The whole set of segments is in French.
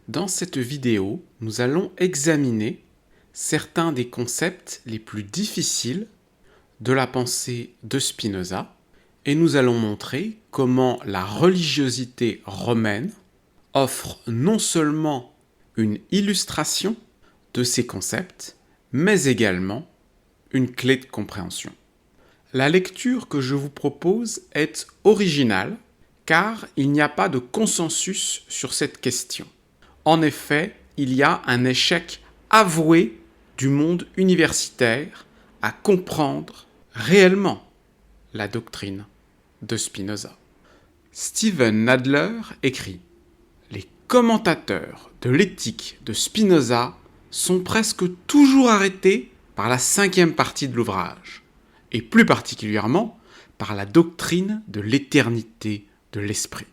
Dans cette vidéo, nous allons examiner certains des concepts les plus difficiles de la pensée de Spinoza et nous allons montrer comment la religiosité romaine offre non seulement une illustration de ces concepts, mais également une clé de compréhension. La lecture que je vous propose est originale car il n'y a pas de consensus sur cette question. En effet, il y a un échec avoué du monde universitaire à comprendre réellement la doctrine de Spinoza. Steven Nadler écrit « Les commentateurs de l'éthique de Spinoza sont presque toujours arrêtés par la 5e partie de l'ouvrage, et plus particulièrement par la doctrine de l'éternité de l'esprit.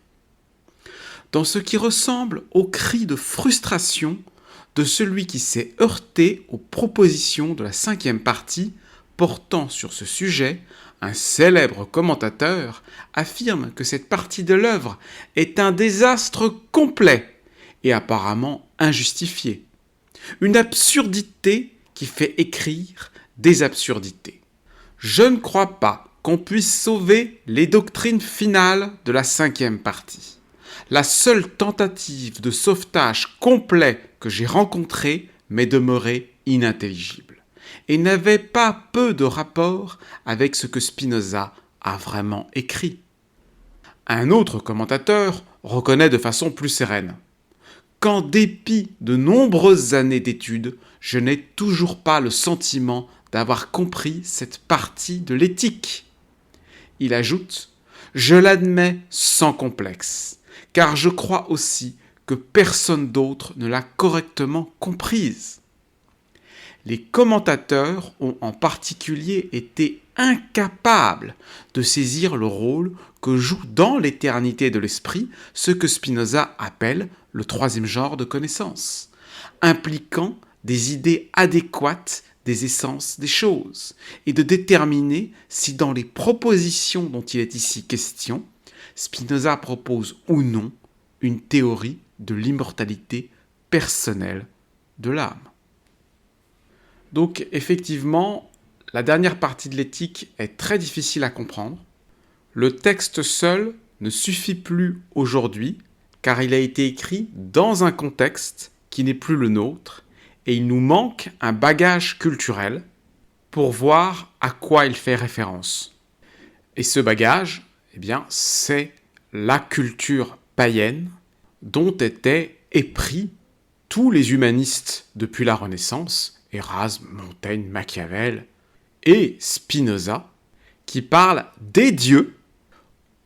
Dans ce qui ressemble au cri de frustration de celui qui s'est heurté aux propositions de la 5e partie portant sur ce sujet, un célèbre commentateur affirme que cette partie de l'œuvre est un désastre complet et apparemment injustifié. Une absurdité qui fait écrire des absurdités. Je ne crois pas qu'on puisse sauver les doctrines finales de la 5e partie. La seule tentative de sauvetage complet que j'ai rencontrée m'est demeurée inintelligible et n'avait pas peu de rapport avec ce que Spinoza a vraiment écrit. Un autre commentateur reconnaît de façon plus sereine qu'en dépit de nombreuses années d'études, je n'ai toujours pas le sentiment d'avoir compris cette partie de l'éthique. Il ajoute « Je l'admets sans complexe, car je crois aussi que personne d'autre ne l'a correctement comprise. » Les commentateurs ont en particulier été incapables de saisir le rôle que joue dans l'éternité de l'esprit ce que Spinoza appelle le 3e genre de connaissance, impliquant des idées adéquates des essences des choses, et de déterminer si dans les propositions dont il est ici question, Spinoza propose ou non une théorie de l'immortalité personnelle de l'âme. Donc effectivement, la dernière partie de l'éthique est très difficile à comprendre. Le texte seul ne suffit plus aujourd'hui, car il a été écrit dans un contexte qui n'est plus le nôtre, et il nous manque un bagage culturel pour voir à quoi il fait référence. Et ce bagage, c'est la culture païenne dont étaient épris tous les humanistes depuis la Renaissance, Erasme, Montaigne, Machiavel et Spinoza, qui parlent des dieux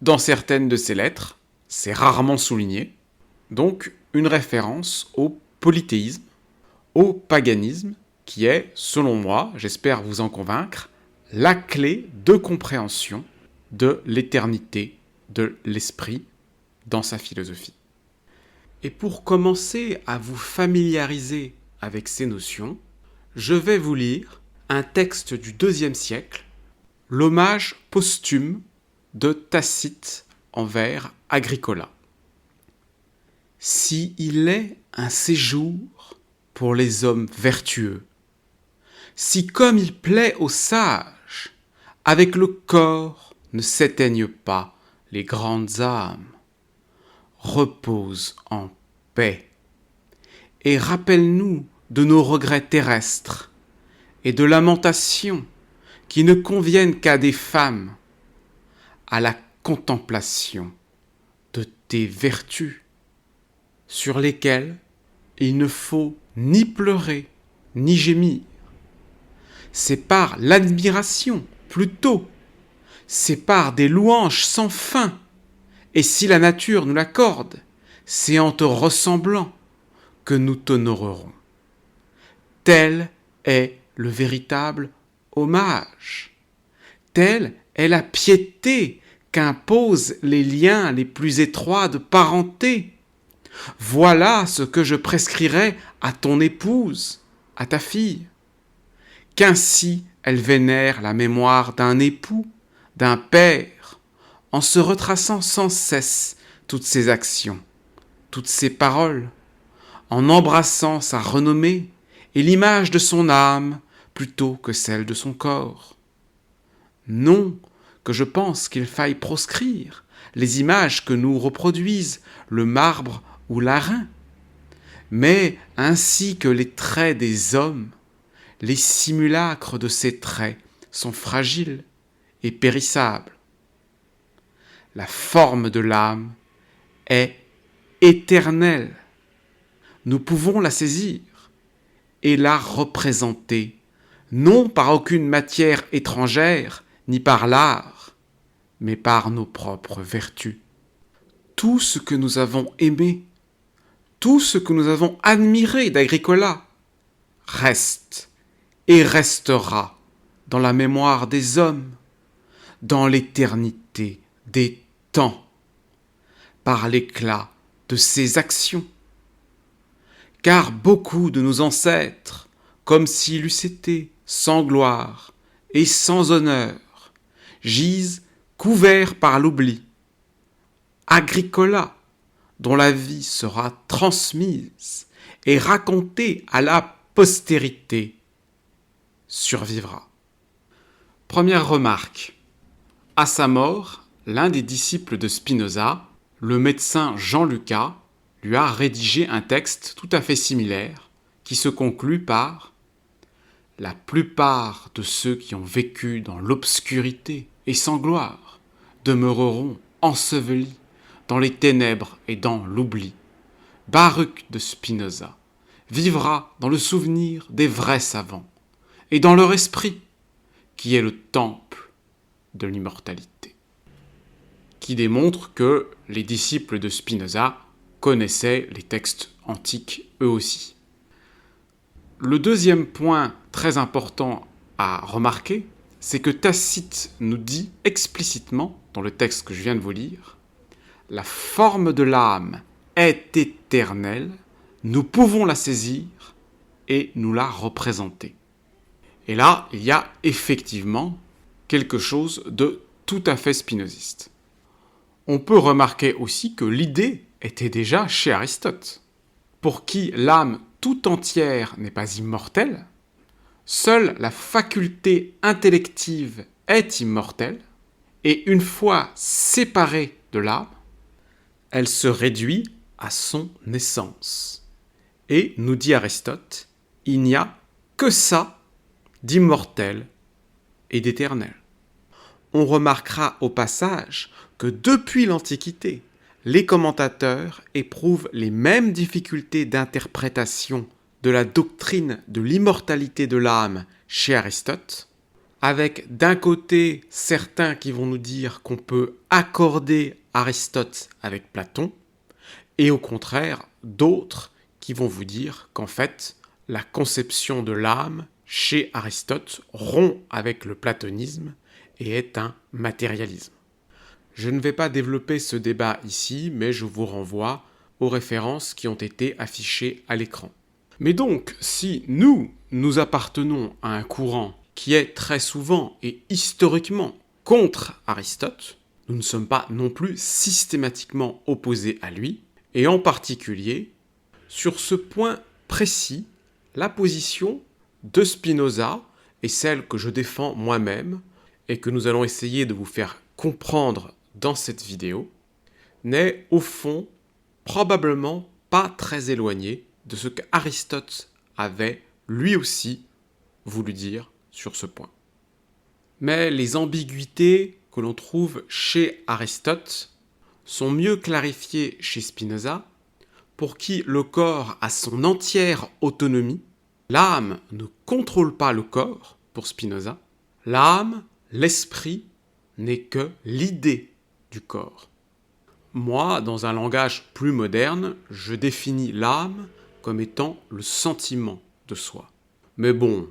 dans certaines de ses lettres, c'est rarement souligné, donc une référence au polythéisme, au paganisme, qui est, selon moi, j'espère vous en convaincre, la clé de compréhension de l'éternité de l'esprit dans sa philosophie. Et pour commencer à vous familiariser avec ces notions, je vais vous lire un texte du IIe siècle, l'hommage posthume de Tacite envers Agricola. Si il est un séjour pour les hommes vertueux, si comme il plaît aux sages, avec le corps ne s'éteignent pas les grandes âmes, repose en paix, et rappelle-nous de nos regrets terrestres et de lamentations qui ne conviennent qu'à des femmes, à la contemplation de tes vertus, sur lesquelles il ne faut ni pleurer, ni gémir. C'est par l'admiration, plutôt. C'est par des louanges sans fin. Et si la nature nous l'accorde, c'est en te ressemblant que nous t'honorerons. Tel est le véritable hommage. Telle est la piété qu'imposent les liens les plus étroits de parenté. Voilà ce que je prescrirai à ton épouse, à ta fille. Qu'ainsi elle vénère la mémoire d'un époux, d'un père, en se retraçant sans cesse toutes ses actions, toutes ses paroles, en embrassant sa renommée et l'image de son âme plutôt que celle de son corps. Non que je pense qu'il faille proscrire les images que nous reproduisent le marbre ou l'airain, mais ainsi que les traits des hommes, les simulacres de ces traits sont fragiles et périssables. La forme de l'âme est éternelle. Nous pouvons la saisir et la représenter, non par aucune matière étrangère, ni par l'art, mais par nos propres vertus. Tout ce que nous avons aimé, tout ce que nous avons admiré d'Agricola, reste et restera dans la mémoire des hommes, dans l'éternité des temps, par l'éclat de ses actions. Car beaucoup de nos ancêtres, comme s'ils eussent été sans gloire et sans honneur, gisent couverts par l'oubli. Agricola, dont la vie sera transmise et racontée à la postérité, survivra. Première remarque. À sa mort, l'un des disciples de Spinoza, le médecin Jean Lucas, lui a rédigé un texte tout à fait similaire qui se conclut par « La plupart de ceux qui ont vécu dans l'obscurité et sans gloire demeureront ensevelis dans les ténèbres et dans l'oubli. Baruch de Spinoza vivra dans le souvenir des vrais savants et dans leur esprit, qui est le temple de l'immortalité. » Qui démontre que les disciples de Spinoza connaissaient les textes antiques eux aussi. Le deuxième point très important à remarquer, c'est que Tacite nous dit explicitement, dans le texte que je viens de vous lire, « La forme de l'âme est éternelle, nous pouvons la saisir et nous la représenter. » Et là, il y a effectivement quelque chose de tout à fait spinoziste. On peut remarquer aussi que l'idée était déjà chez Aristote, pour qui l'âme tout entière n'est pas immortelle, seule la faculté intellective est immortelle, et une fois séparée de l'âme, elle se réduit à son essence. Et, nous dit Aristote, il n'y a que ça d'immortel et d'éternel. On remarquera au passage que depuis l'Antiquité, les commentateurs éprouvent les mêmes difficultés d'interprétation de la doctrine de l'immortalité de l'âme chez Aristote, avec d'un côté certains qui vont nous dire qu'on peut accorder Aristote avec Platon, et au contraire d'autres qui vont vous dire qu'en fait la conception de l'âme chez Aristote rompt avec le platonisme et est un matérialisme. Je ne vais pas développer ce débat ici, mais je vous renvoie aux références qui ont été affichées à l'écran. Mais donc, si nous appartenons à un courant qui est très souvent et historiquement contre Aristote, nous ne sommes pas non plus systématiquement opposés à lui, et en particulier, sur ce point précis, la position de Spinoza est celle que je défends moi-même et que nous allons essayer de vous faire comprendre dans cette vidéo, n'est au fond probablement pas très éloigné de ce qu'Aristote avait lui aussi voulu dire sur ce point. Mais les ambiguïtés que l'on trouve chez Aristote sont mieux clarifiées chez Spinoza, pour qui le corps a son entière autonomie. L'âme ne contrôle pas le corps, pour Spinoza. L'âme, l'esprit, n'est que l'idée du corps. Moi, dans un langage plus moderne, je définis l'âme comme étant le sentiment de soi. Mais bon,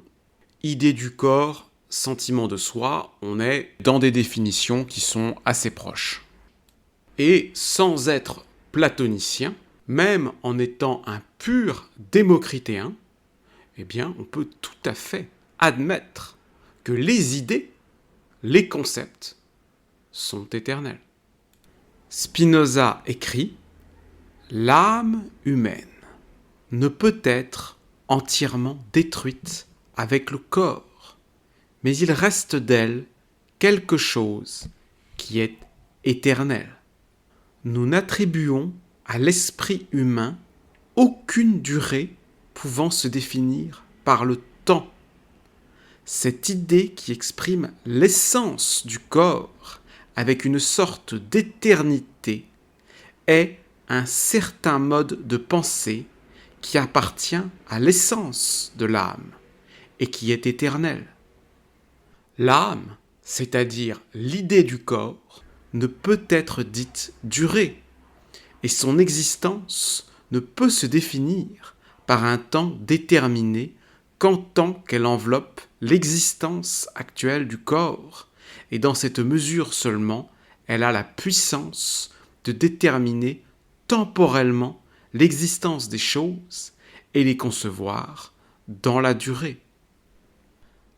idée du corps, sentiment de soi, on est dans des définitions qui sont assez proches. Et sans être platonicien, même en étant un pur démocritéen, eh bien, on peut tout à fait admettre que les idées, les concepts, sont éternels. Spinoza écrit « L'âme humaine ne peut être entièrement détruite avec le corps, mais il reste d'elle quelque chose qui est éternel. Nous n'attribuons à l'esprit humain aucune durée pouvant se définir par le temps. Cette idée qui exprime l'essence du corps avec une sorte d'éternité est un certain mode de pensée qui appartient à l'essence de l'âme et qui est éternel. L'âme, c'est-à-dire l'idée du corps, ne peut être dite durée, et son existence ne peut se définir par un temps déterminé qu'en tant qu'elle enveloppe l'existence actuelle du corps, et dans cette mesure seulement, elle a la puissance de déterminer temporellement l'existence des choses et les concevoir dans la durée.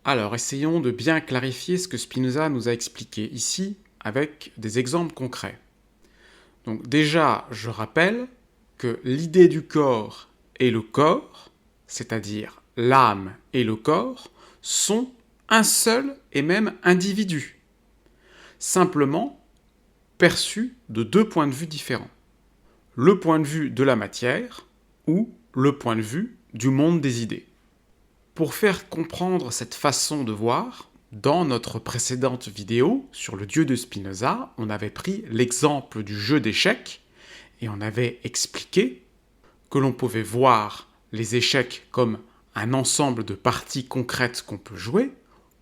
Alors, essayons de bien clarifier ce que Spinoza nous a expliqué ici avec des exemples concrets. Donc déjà, je rappelle que l'idée du corps et le corps, c'est-à-dire l'âme et le corps, sont un seul et même individu, simplement perçus de deux points de vue différents. Le point de vue de la matière ou le point de vue du monde des idées. Pour faire comprendre cette façon de voir, dans notre précédente vidéo sur le Dieu de Spinoza, on avait pris l'exemple du jeu d'échecs et on avait expliqué que l'on pouvait voir les échecs comme un ensemble de parties concrètes qu'on peut jouer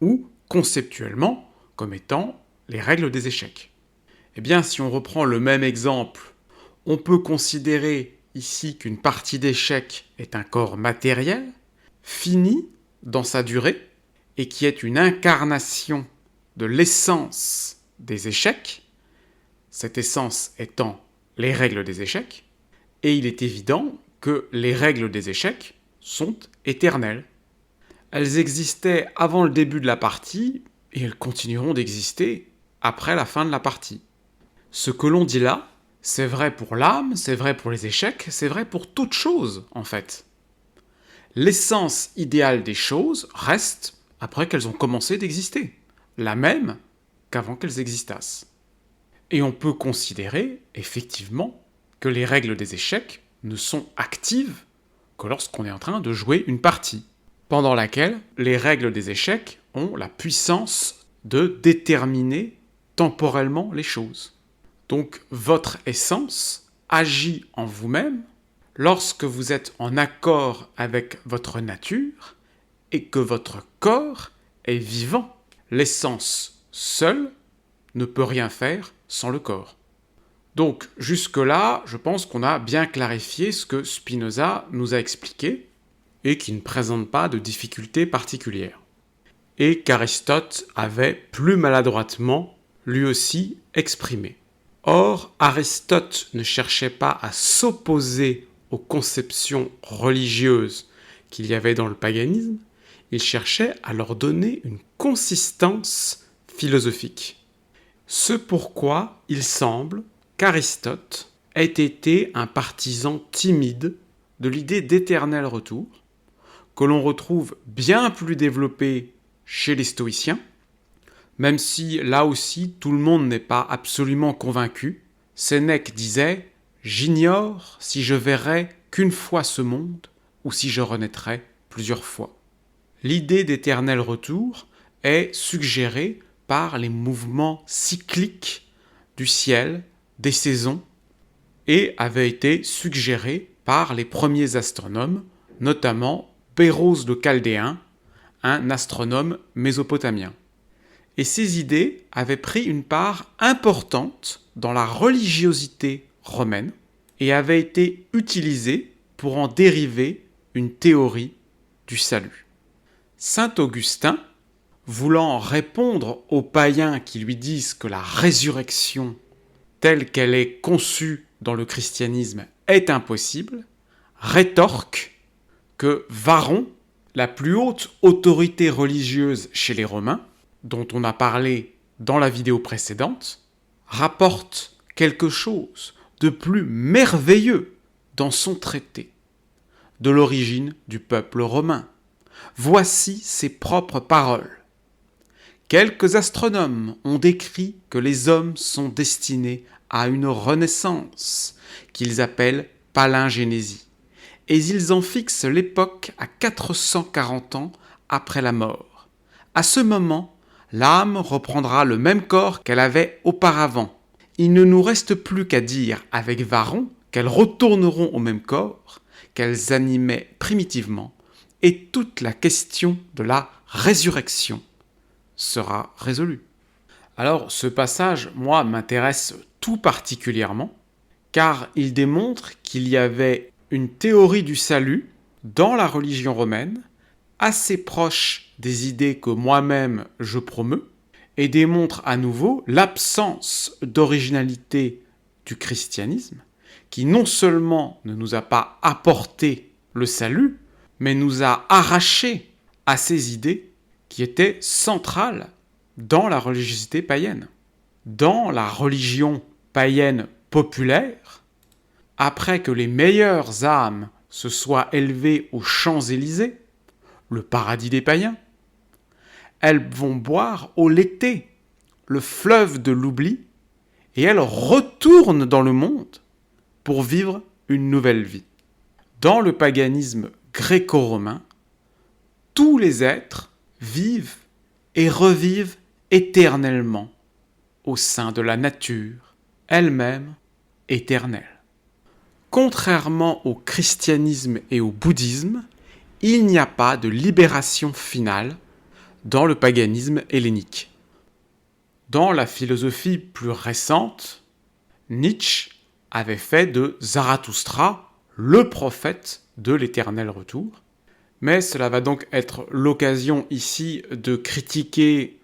ou conceptuellement comme étant les règles des échecs. Eh bien, si on reprend le même exemple, on peut considérer ici qu'une partie d'échecs est un corps matériel, fini dans sa durée, et qui est une incarnation de l'essence des échecs, cette essence étant les règles des échecs, et il est évident que les règles des échecs sont éternelles. Elles existaient avant le début de la partie, et elles continueront d'exister après la fin de la partie. Ce que l'on dit là, c'est vrai pour l'âme, c'est vrai pour les échecs, c'est vrai pour toute chose, en fait. L'essence idéale des choses reste après qu'elles ont commencé d'exister, la même qu'avant qu'elles existassent. Et on peut considérer, effectivement, que les règles des échecs ne sont actives que lorsqu'on est en train de jouer une partie, pendant laquelle les règles des échecs ont la puissance de déterminer temporellement les choses. Donc votre essence agit en vous-même lorsque vous êtes en accord avec votre nature et que votre corps est vivant. L'essence seule ne peut rien faire sans le corps. Donc jusque-là, je pense qu'on a bien clarifié ce que Spinoza nous a expliqué et qui ne présente pas de difficultés particulières. Et qu'Aristote avait plus maladroitement lui aussi exprimé. Or, Aristote ne cherchait pas à s'opposer aux conceptions religieuses qu'il y avait dans le paganisme, il cherchait à leur donner une consistance philosophique. Ce pourquoi il semble qu'Aristote ait été un partisan timide de l'idée d'éternel retour, que l'on retrouve bien plus développée chez les stoïciens, même si, là aussi, tout le monde n'est pas absolument convaincu. Sénèque disait « J'ignore si je verrai qu'une fois ce monde, ou si je renaîtrai plusieurs fois. » L'idée d'éternel retour est suggérée par les mouvements cycliques du ciel, des saisons, et avait été suggérée par les premiers astronomes, notamment Pérouse le Chaldéen, un astronome mésopotamien. Et ces idées avaient pris une part importante dans la religiosité romaine et avaient été utilisées pour en dériver une théorie du salut. Saint Augustin, voulant répondre aux païens qui lui disent que la résurrection telle qu'elle est conçue dans le christianisme est impossible, rétorque que Varron, la plus haute autorité religieuse chez les Romains, dont on a parlé dans la vidéo précédente, rapporte quelque chose de plus merveilleux dans son traité. de l'origine du peuple romain. Voici ses propres paroles. Quelques astronomes ont décrit que les hommes sont destinés à une renaissance, qu'ils appellent palingénésie, et ils en fixent l'époque à 440 ans après la mort. À ce moment, l'âme reprendra le même corps qu'elle avait auparavant. Il ne nous reste plus qu'à dire avec Varron qu'elles retourneront au même corps qu'elles animaient primitivement, et toute la question de la résurrection sera résolue. Alors ce passage, moi, m'intéresse tout particulièrement, car il démontre qu'il y avait une théorie du salut dans la religion romaine, assez proche des idées que moi-même je promeux, et démontre à nouveau l'absence d'originalité du christianisme, qui non seulement ne nous a pas apporté le salut, mais nous a arrachés à ces idées qui étaient centrales dans la religiosité païenne. Dans la religion païenne populaire, après que les meilleures âmes se soient élevées aux Champs-Élysées, le paradis des païens, elles vont boire au Léthé, le fleuve de l'oubli, et elles retournent dans le monde pour vivre une nouvelle vie. Dans le paganisme gréco-romain, tous les êtres vivent et revivent éternellement au sein de la nature, elle-même éternelle. Contrairement au christianisme et au bouddhisme, il n'y a pas de libération finale dans le paganisme hellénique. Dans la philosophie plus récente, Nietzsche avait fait de Zarathustra le prophète de l'éternel retour, mais cela va donc être l'occasion ici de critiquer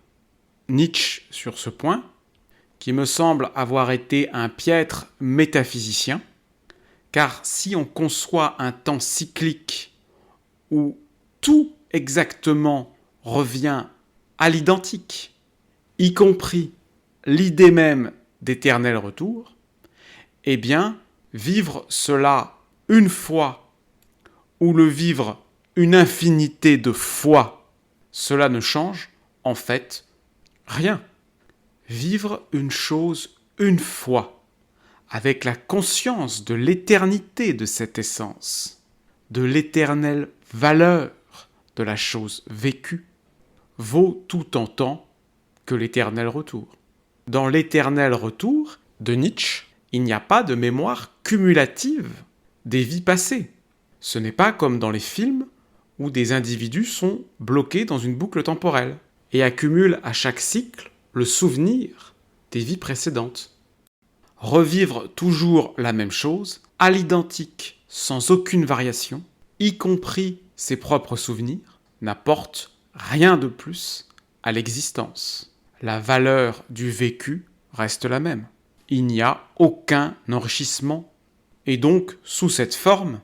Nietzsche sur ce point, qui me semble avoir été un piètre métaphysicien, car si on conçoit un temps cyclique où tout exactement revient à l'identique, y compris l'idée même d'éternel retour, eh bien, vivre cela une fois ou le vivre une infinité de fois, cela ne change en fait rien. Vivre une chose une fois, avec la conscience de l'éternité de cette essence, de l'éternelle valeur de la chose vécue, vaut tout autant que l'éternel retour. Dans l'éternel retour de Nietzsche, il n'y a pas de mémoire cumulative des vies passées. Ce n'est pas comme dans les films où des individus sont bloqués dans une boucle temporelle et accumulent à chaque cycle le souvenir des vies précédentes. Revivre toujours la même chose, à l'identique, sans aucune variation, y compris ses propres souvenirs, n'apporte rien de plus à l'existence. La valeur du vécu reste la même. Il n'y a aucun enrichissement. Et donc, sous cette forme,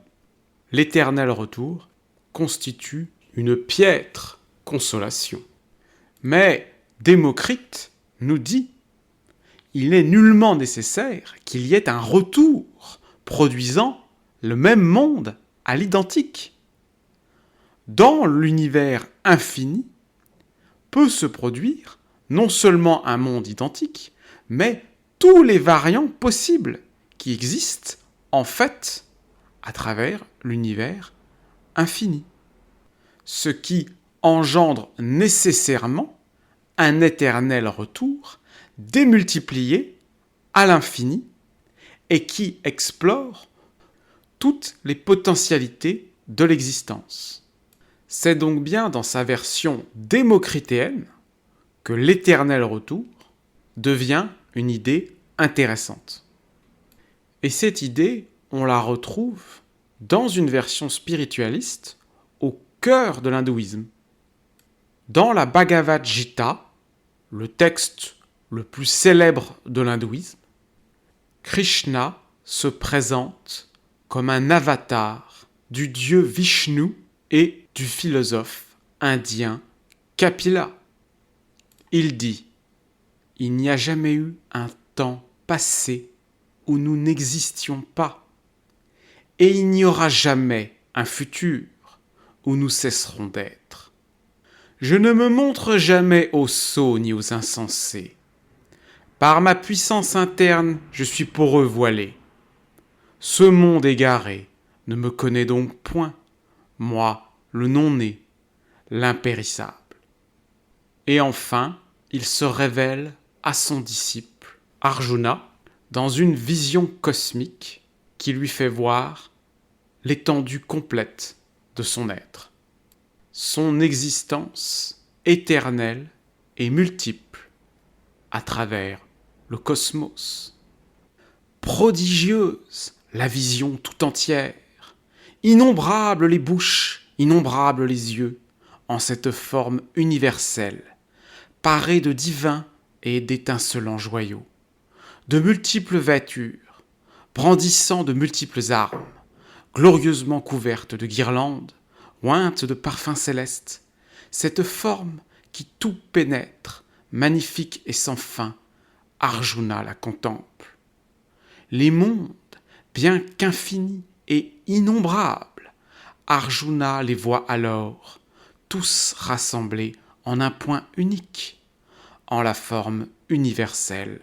l'éternel retour constitue une piètre consolation. Mais Démocrite nous dit « Il n'est nullement nécessaire qu'il y ait un retour produisant le même monde à l'identique. Dans l'univers infini peut se produire non seulement un monde identique, mais tous les variants possibles qui existent en fait à travers l'univers infini. Ce qui engendre nécessairement un éternel retour démultiplié à l'infini et qui explore toutes les potentialités de l'existence. C'est donc bien dans sa version démocritéenne que l'éternel retour devient une idée intéressante. Et cette idée, on la retrouve dans une version spiritualiste au cœur de l'hindouisme. Dans la Bhagavad Gita, le texte le plus célèbre de l'hindouisme, Krishna se présente comme un avatar du dieu Vishnu et du philosophe indien Kapila. Il dit « Il n'y a jamais eu un temps passé où nous n'existions pas, et il n'y aura jamais un futur où nous cesserons d'être. Je ne me montre jamais aux sots ni aux insensés. Par ma puissance interne, je suis pour eux voilé. Ce monde égaré ne me connaît donc point, moi, le non-né, l'impérissable. Et enfin, il se révèle à son disciple, Arjuna, dans une vision cosmique qui lui fait voir l'étendue complète de son être. Son existence éternelle et multiple à travers le cosmos. Prodigieuse la vision tout entière, innombrables les bouches, innombrables les yeux, en cette forme universelle, parée de divins et d'étincelants joyaux, de multiples vêtures, brandissant de multiples armes, glorieusement couvertes de guirlandes, ointes de parfums célestes, cette forme qui tout pénètre, magnifique et sans fin, Arjuna la contemple. Les mondes, bien qu'infinis et innombrables, Arjuna les voit alors, tous rassemblés en un point unique, en la forme universelle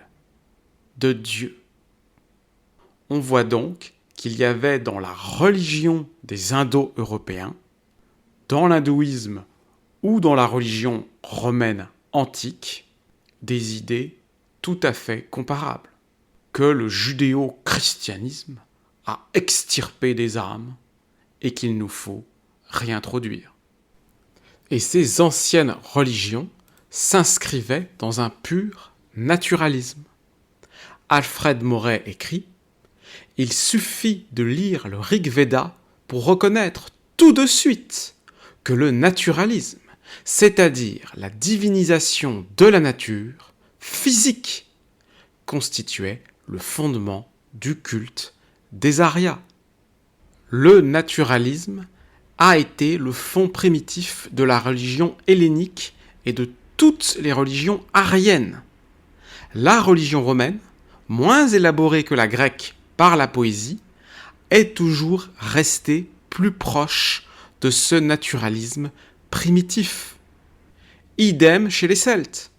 de Dieu. On voit donc qu'il y avait dans la religion des Indo-Européens, dans l'hindouisme ou dans la religion romaine antique, des idées tout à fait comparables, que le judéo-christianisme a extirpé des âmes et qu'il nous faut réintroduire. Et ces anciennes religions s'inscrivaient dans un pur naturalisme. Alfred Moray écrit « Il suffit de lire le Rig Veda pour reconnaître tout de suite que le naturalisme, c'est-à-dire la divinisation de la nature physique, constituait le fondement du culte des Aryas. Le naturalisme a été le fond primitif de la religion hellénique et de toutes les religions aryennes. La religion romaine, moins élaborée que la grecque par la poésie, est toujours restée plus proche de ce naturalisme primitif. Idem chez les Celtes.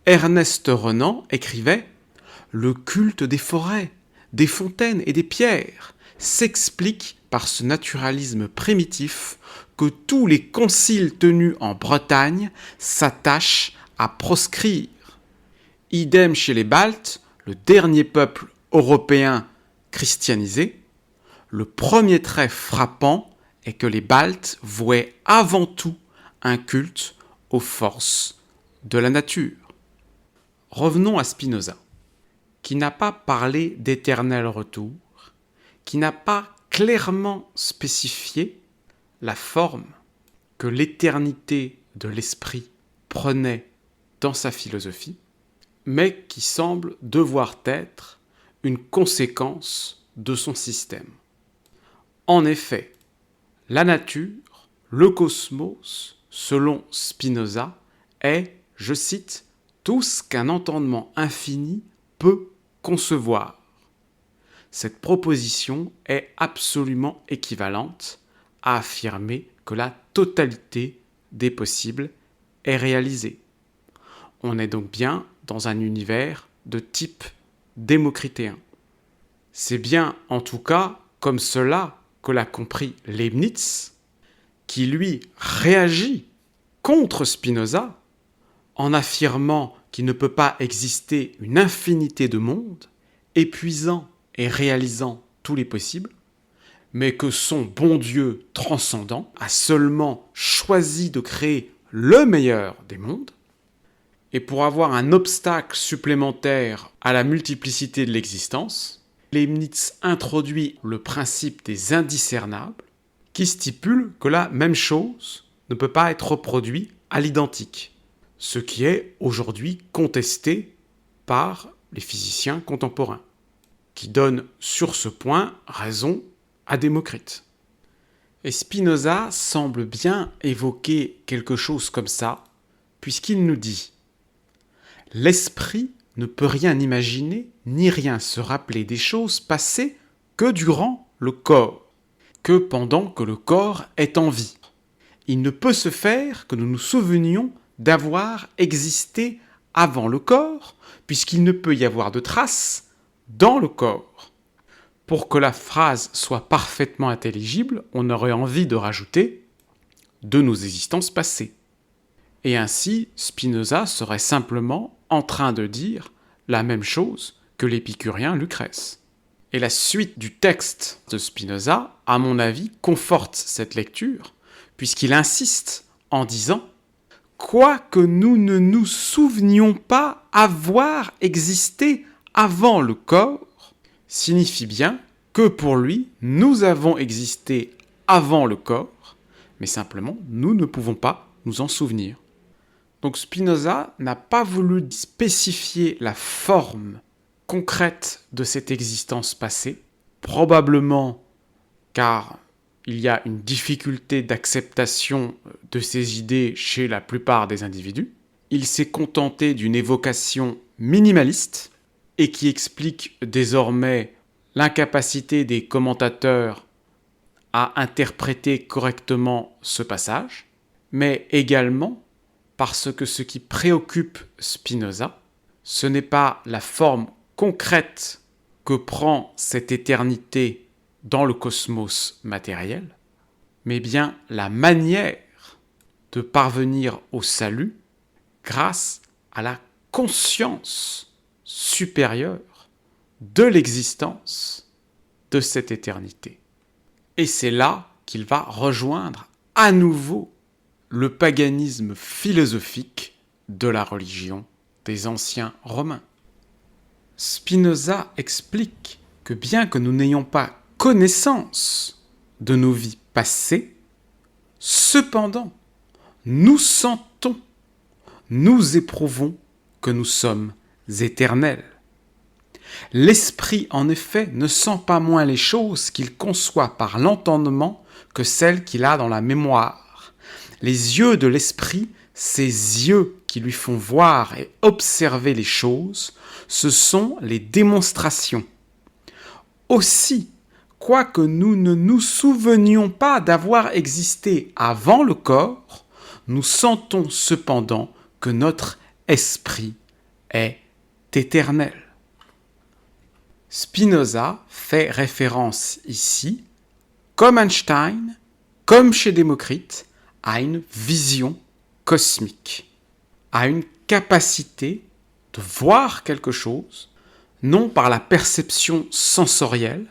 Ernest Renan écrivait « Le culte des forêts, des fontaines et des pierres s'explique par ce naturalisme primitif que tous les conciles tenus en Bretagne s'attachent à proscrire. Idem chez les Baltes, le dernier peuple européen christianisé. Le premier trait frappant est que les Baltes vouaient avant tout un culte aux forces de la nature. » Revenons à Spinoza, qui n'a pas parlé d'éternel retour, qui n'a pas clairement spécifié la forme que l'éternité de l'esprit prenait dans sa philosophie, mais qui semble devoir être une conséquence de son système. En effet, la nature, le cosmos, selon Spinoza, est, je cite, « tout ce qu'un entendement infini peut concevoir ». Cette proposition est absolument équivalente à affirmer que la totalité des possibles est réalisée. On est donc bien dans un univers de type démocritéen. C'est bien, en tout cas, comme cela que l'a compris Leibniz, qui lui réagit contre Spinoza en affirmant qu'il ne peut pas exister une infinité de mondes, épuisant et réalisant tous les possibles, mais que son bon Dieu transcendant a seulement choisi de créer le meilleur des mondes, et pour avoir un obstacle supplémentaire à la multiplicité de l'existence, Leibniz introduit le principe des indiscernables, qui stipule que la même chose ne peut pas être reproduite à l'identique, ce qui est aujourd'hui contesté par les physiciens contemporains, qui donnent sur ce point raison à Démocrite. Et Spinoza semble bien évoquer quelque chose comme ça, puisqu'il nous dit « L'esprit ne peut rien imaginer, ni rien se rappeler des choses passées que durant le corps. que pendant que le corps est en vie. Il ne peut se faire que nous nous souvenions d'avoir existé avant le corps, puisqu'il ne peut y avoir de traces dans le corps. Pour que la phrase soit parfaitement intelligible, on aurait envie de rajouter « de nos existences passées ». Et ainsi, Spinoza serait simplement en train de dire la même chose que l'épicurien Lucrèce. Et la suite du texte de Spinoza, à mon avis, conforte cette lecture, puisqu'il insiste en disant « Quoique nous ne nous souvenions pas avoir existé avant le corps », signifie bien que pour lui, nous avons existé avant le corps, mais simplement, nous ne pouvons pas nous en souvenir. Donc Spinoza n'a pas voulu spécifier la forme concrète de cette existence passée, probablement car il y a une difficulté d'acceptation de ces idées chez la plupart des individus. Il s'est contenté d'une évocation minimaliste et qui explique désormais l'incapacité des commentateurs à interpréter correctement ce passage, mais également parce que ce qui préoccupe Spinoza, ce n'est pas la forme concrète que prend cette éternité dans le cosmos matériel, mais bien la manière de parvenir au salut grâce à la conscience supérieure de l'existence de cette éternité. Et c'est là qu'il va rejoindre à nouveau le paganisme philosophique de la religion des anciens Romains. Spinoza explique que bien que nous n'ayons pas connaissance de nos vies passées, cependant, nous sentons, nous éprouvons que nous sommes éternels. L'esprit, en effet, ne sent pas moins les choses qu'il conçoit par l'entendement que celles qu'il a dans la mémoire. Les yeux de l'esprit, ces yeux qui lui font voir et observer les choses, ce sont les démonstrations. Aussi, quoique nous ne nous souvenions pas d'avoir existé avant le corps, nous sentons cependant que notre esprit est éternel. Spinoza fait référence ici, comme Einstein, comme chez Démocrite, à une vision cosmique, à une capacité de voir quelque chose, non par la perception sensorielle,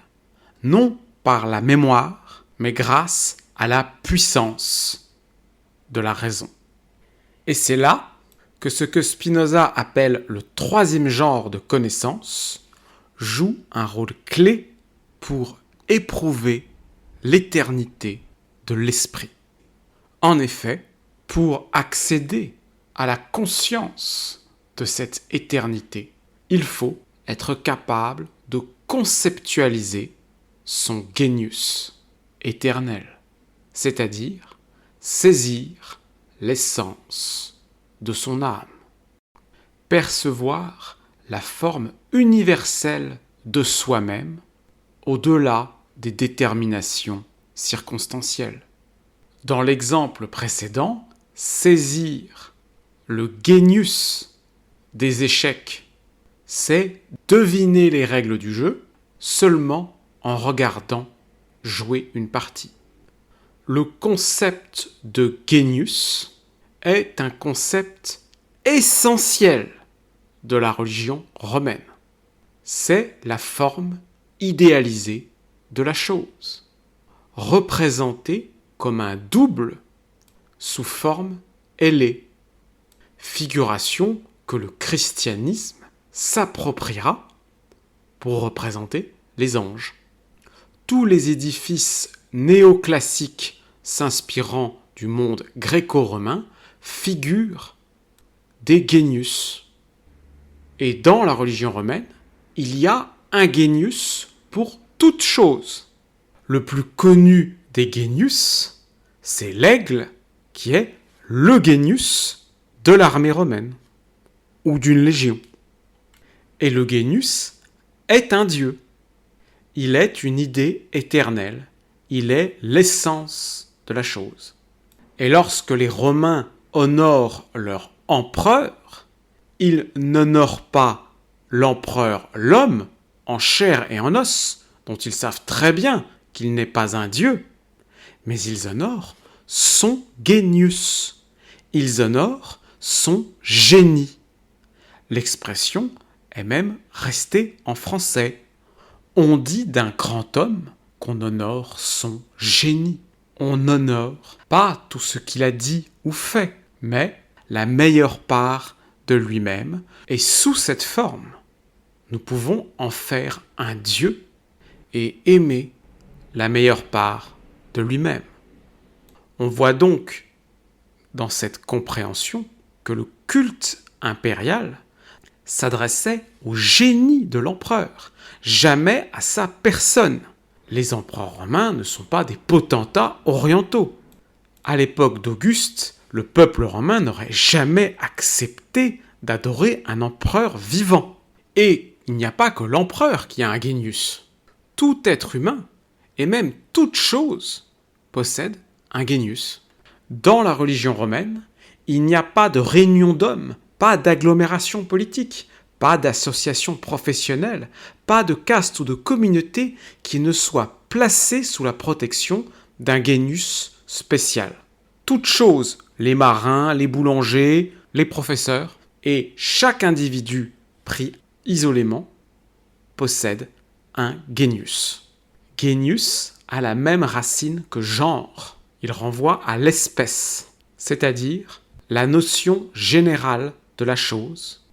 non par la mémoire, mais grâce à la puissance de la raison. Et c'est là que ce que Spinoza appelle le troisième genre de connaissance joue un rôle clé pour éprouver l'éternité de l'esprit. En effet, pour accéder à la conscience de cette éternité, il faut être capable de conceptualiser son genius éternel, c'est-à-dire saisir l'essence de son âme, percevoir la forme universelle de soi-même au-delà des déterminations circonstancielles. Dans l'exemple précédent, saisir le genius des échecs, c'est deviner les règles du jeu seulement en regardant jouer une partie. Le concept de genius est un concept essentiel de la religion romaine. C'est la forme idéalisée de la chose, représentée comme un double sous forme ailée, figuration que le christianisme s'appropriera pour représenter les anges. Tous les édifices néoclassiques s'inspirant du monde gréco-romain figurent des genius. Et dans la religion romaine, il y a un genius pour toute chose. Le plus connu des genius, c'est l'aigle qui est le genius de l'armée romaine ou d'une légion. Et le genius est un dieu. Il est une idée éternelle il est l'essence de la chose. Et lorsque les Romains honorent leur empereur, ils n'honorent pas l'empereur, l'homme, en chair et en os, dont ils savent très bien qu'il n'est pas un dieu, mais ils honorent son genius, ils honorent son génie. L'expression est même restée en français. On dit d'un grand homme qu'on honore son génie. On n'honore pas tout ce qu'il a dit ou fait, mais la meilleure part de lui-même. Et sous cette forme, nous pouvons en faire un Dieu et aimer la meilleure part de lui-même. On voit donc dans cette compréhension que le culte impérial s'adressait au génie de l'empereur, jamais à sa personne. Les empereurs romains ne sont pas des potentats orientaux. À l'époque d'Auguste, le peuple romain n'aurait jamais accepté d'adorer un empereur vivant. Et il n'y a pas que l'empereur qui a un genius. Tout être humain, et même toute chose, possède un genius. Dans la religion romaine, il n'y a pas de réunion d'hommes, pas d'agglomération politique, pas d'association professionnelle, pas de caste ou de communauté qui ne soit placée sous la protection d'un genius spécial. Toutes choses, les marins, les boulangers, les professeurs, et chaque individu pris isolément possède un genius. Genius a la même racine que genre. Il renvoie à l'espèce, c'est-à-dire la notion générale de la chose.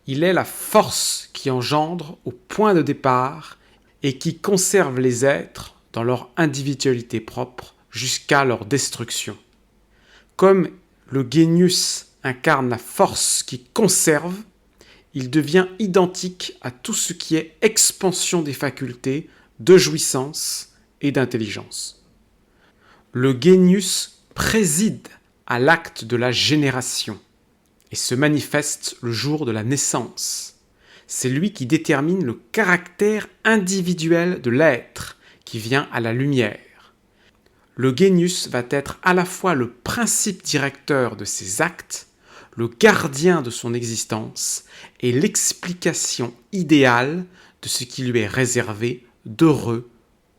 Il est la force qui engendre au point de départ et qui conserve les êtres dans leur individualité propre jusqu'à leur destruction. Comme le genius incarne la force qui conserve, il devient identique à tout ce qui est expansion des facultés de jouissance et d'intelligence. Le genius préside à l'acte de la génération et se manifeste le jour de la naissance. C'est lui qui détermine le caractère individuel de l'être qui vient à la lumière. Le genius va être à la fois le principe directeur de ses actes, le gardien de son existence et l'explication idéale de ce qui lui est réservé d'heureux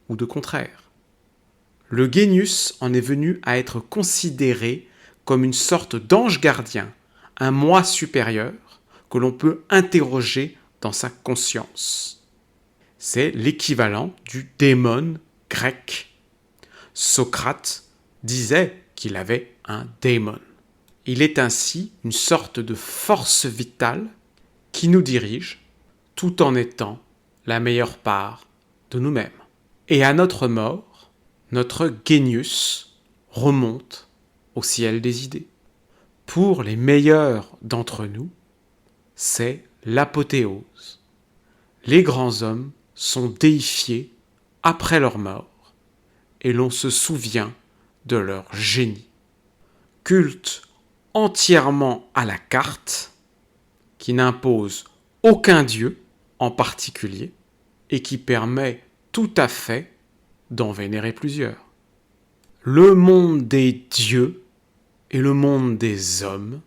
ou de contraire. Le genius en est venu à être considéré comme une sorte d'ange gardien, un moi supérieur que l'on peut interroger dans sa conscience. C'est l'équivalent du démon grec. Socrate disait qu'il avait un démon. Il est ainsi une sorte de force vitale qui nous dirige tout en étant la meilleure part de nous-mêmes. Et à notre mort, notre genius remonte au ciel des idées. Pour les meilleurs d'entre nous, c'est l'apothéose. Les grands hommes sont déifiés après leur mort et l'on se souvient de leur génie. Culte entièrement à la carte, qui n'impose aucun dieu en particulier et qui permet tout à fait d'en vénérer plusieurs. Le monde des dieux et le monde des hommes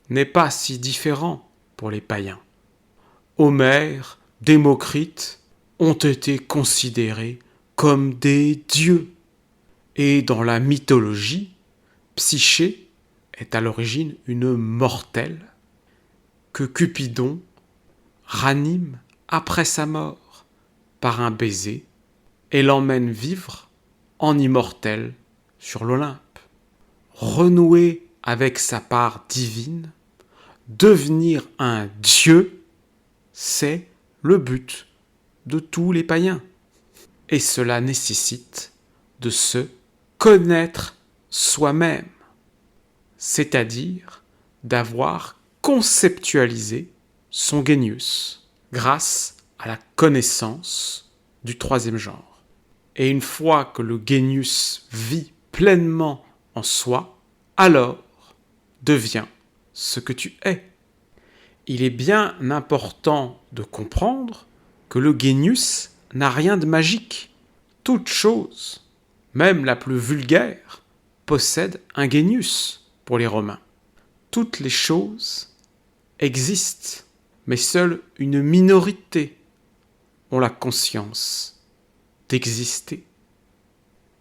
n'est pas si différent pour les païens. Homère, Démocrite ont été considérés comme des dieux. Et dans la mythologie, Psyché est à l'origine une mortelle que Cupidon ranime après sa mort par un baiser et l'emmène vivre en immortel sur l'Olympe. Renouer avec sa part divine, devenir un dieu, c'est le but de tous les païens. Et cela nécessite de se connaître soi-même, c'est-à-dire d'avoir conceptualisé son genius grâce à la connaissance du troisième genre. Et une fois que le genius vit pleinement en soi, alors devient ce que tu es. Il est bien important de comprendre que le genius n'a rien de magique. Toute chose même la plus vulgaire, possède un genius pour les Romains. Toutes les choses existent, mais seule une minorité ont la conscience d'exister.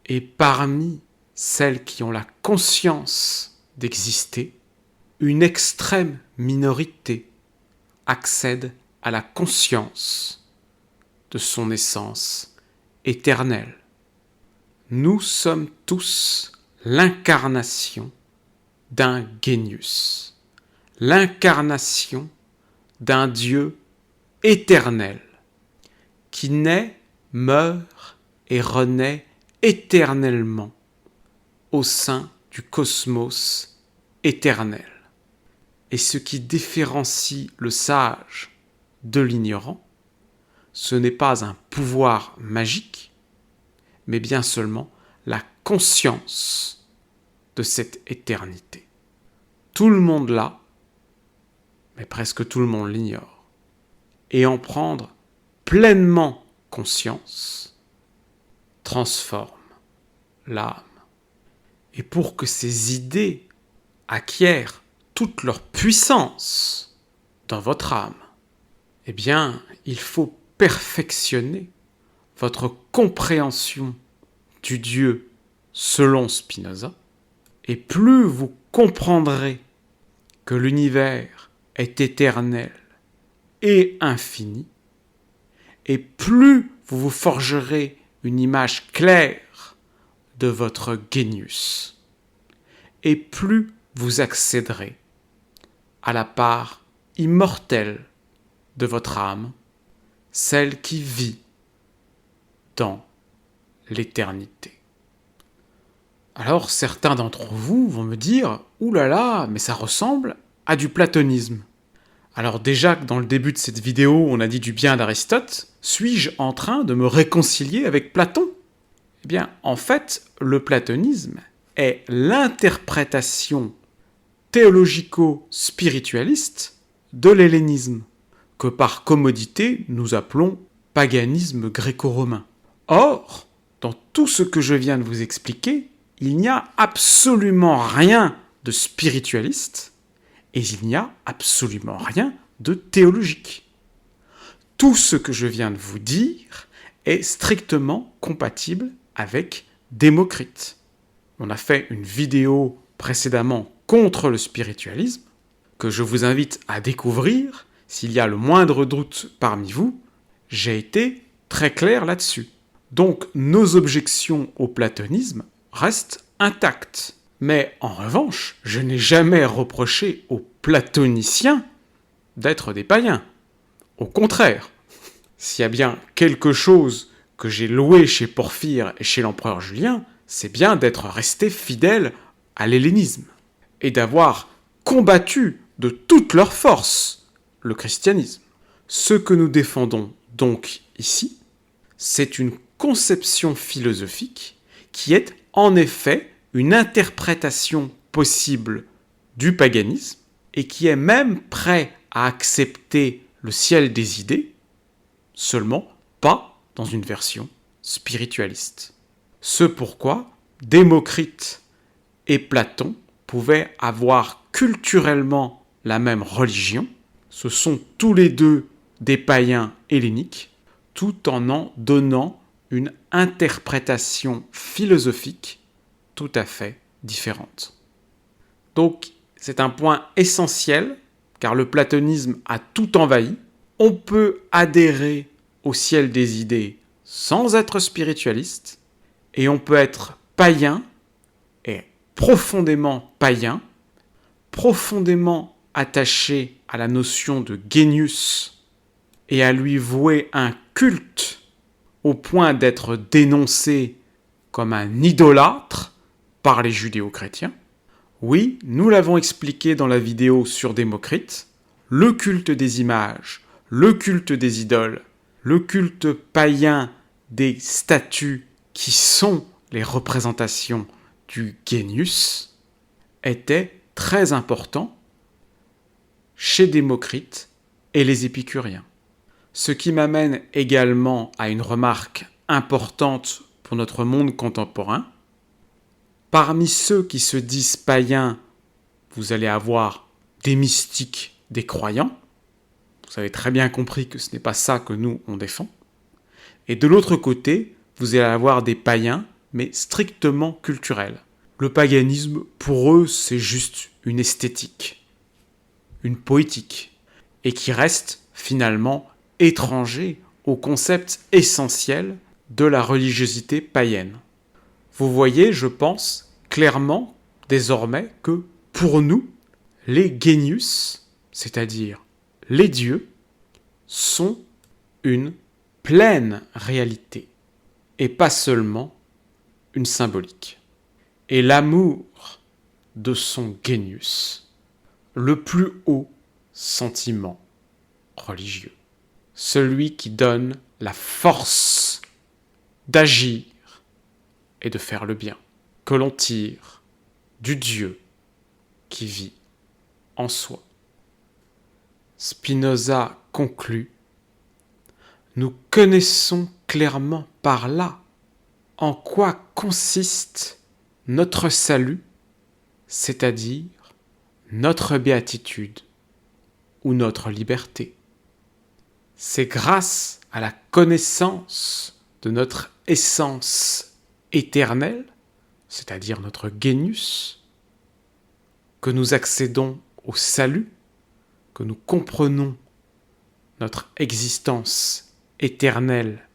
Et parmi celles qui ont la conscience d'exister, une extrême minorité accède à la conscience de son essence éternelle. Nous sommes tous l'incarnation d'un genius, l'incarnation d'un Dieu éternel, qui naît, meurt et renaît éternellement au sein du cosmos éternel. Et ce qui différencie le sage de l'ignorant, ce n'est pas un pouvoir magique, mais bien seulement la conscience de cette éternité. Tout le monde l'a, mais presque tout le monde l'ignore. Et en prendre pleinement conscience transforme l'âme. Et pour que ces idées acquièrent toute leur puissance dans votre âme, eh bien, il faut perfectionner votre compréhension du Dieu selon Spinoza. Et plus vous comprendrez que l'univers est éternel et infini, et plus vous vous forgerez une image claire de votre genius, et plus vous accéderez à la part immortelle de votre âme, celle qui vit dans l'éternité. Alors certains d'entre vous vont me dire « Ouh là là, mais ça ressemble à du platonisme ». Alors déjà que dans le début de cette vidéo, on a dit du bien d'Aristote, suis-je en train de me réconcilier avec Platon ? Eh bien, en fait, le platonisme est l'interprétation théologico-spiritualiste de l'hellénisme, que par commodité nous appelons paganisme gréco-romain. Or, dans tout ce que je viens de vous expliquer, il n'y a absolument rien de spiritualiste et il n'y a absolument rien de théologique. Tout ce que je viens de vous dire est strictement compatible avec Démocrite. On a fait une vidéo précédemment contre le spiritualisme que je vous invite à découvrir. S'il y a le moindre doute parmi vous, j'ai été très clair là-dessus. Donc nos objections au platonisme restent intactes. Mais en revanche, je n'ai jamais reproché aux platoniciens d'être des païens. Au contraire, s'il y a bien quelque chose que j'ai loué chez Porphyre et chez l'empereur Julien, c'est bien d'être resté fidèle à l'hellénisme et d'avoir combattu de toute leur force le christianisme. Ce que nous défendons donc ici, c'est une conception philosophique qui est en effet une interprétation possible du paganisme et qui est même prêt à accepter le ciel des idées, seulement pas dans une version spiritualiste. Ce pourquoi Démocrite et Platon pouvaient avoir culturellement la même religion. Ce sont tous les deux des païens helléniques, tout en donnant une interprétation philosophique tout à fait différente. Donc, c'est un point essentiel, car le platonisme a tout envahi. On peut adhérer au ciel des idées sans être spiritualiste, et on peut être païen, et profondément païen, profondément attaché à la notion de genius, et à lui vouer un culte au point d'être dénoncé comme un idolâtre par les judéo-chrétiens. Oui, nous l'avons expliqué dans la vidéo sur Démocrite, le culte des images, le culte des idoles, le culte païen des statues qui sont les représentations du genius était très important chez Démocrite et les épicuriens. Ce qui m'amène également à une remarque importante pour notre monde contemporain. Parmi ceux qui se disent païens, vous allez avoir des mystiques, des croyants. Vous avez très bien compris que ce n'est pas ça que nous, on défend. Et de l'autre côté, vous allez avoir des païens, mais strictement culturels. Le paganisme, pour eux, c'est juste une esthétique, une poétique, et qui reste finalement étranger au concept essentiel de la religiosité païenne. Vous voyez, je pense, clairement, désormais, que pour nous, les genius, c'est-à-dire les dieux, sont une pleine réalité, et pas seulement une symbolique. Et l'amour de son genius, le plus haut sentiment religieux, celui qui donne la force d'agir et de faire le bien, que l'on tire du Dieu qui vit en soi. Spinoza conclut : nous connaissons clairement par là en quoi consiste notre salut, c'est-à-dire notre béatitude ou notre liberté. C'est grâce à la connaissance de notre essence éternelle, c'est-à-dire notre genius, que nous accédons au salut, que nous comprenons notre existence éternelle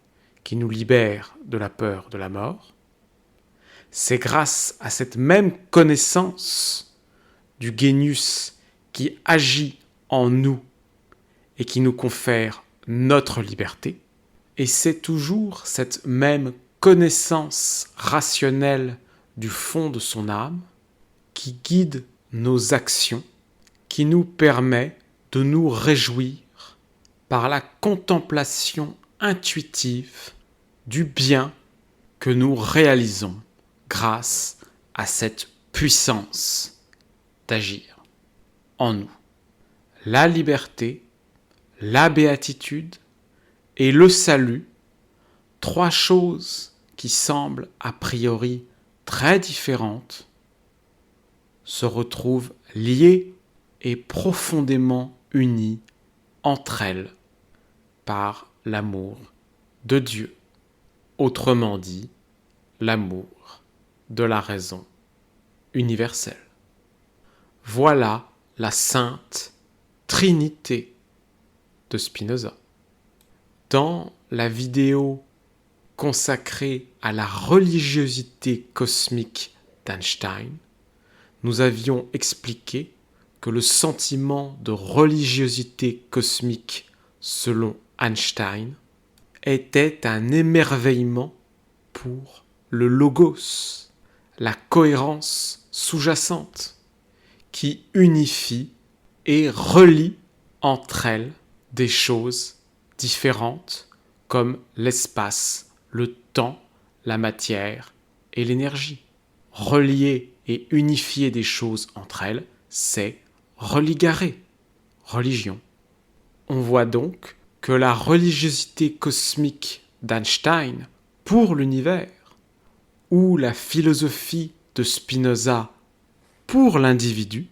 qui nous libère de la peur de la mort. C'est grâce à cette même connaissance du genius qui agit en nous et qui nous confère notre liberté. Et c'est toujours cette même connaissance rationnelle du fond de son âme qui guide nos actions, qui nous permet de nous réjouir par la contemplation intuitive du bien que nous réalisons grâce à cette puissance d'agir en nous. La liberté, la béatitude et le salut, trois choses qui semblent a priori très différentes, se retrouvent liées et profondément unies entre elles par l'amour de Dieu. Autrement dit, l'amour de la raison universelle. Voilà la sainte Trinité de Spinoza. Dans la vidéo consacrée à la religiosité cosmique d'Einstein, nous avions expliqué que le sentiment de religiosité cosmique, selon Einstein, était un émerveillement pour le logos, la cohérence sous-jacente, qui unifie et relie entre elles des choses différentes comme l'espace, le temps, la matière et l'énergie. Relier et unifier des choses entre elles, c'est religare, religion. On voit donc que la religiosité cosmique d'Einstein pour l'univers ou la philosophie de Spinoza pour l'individu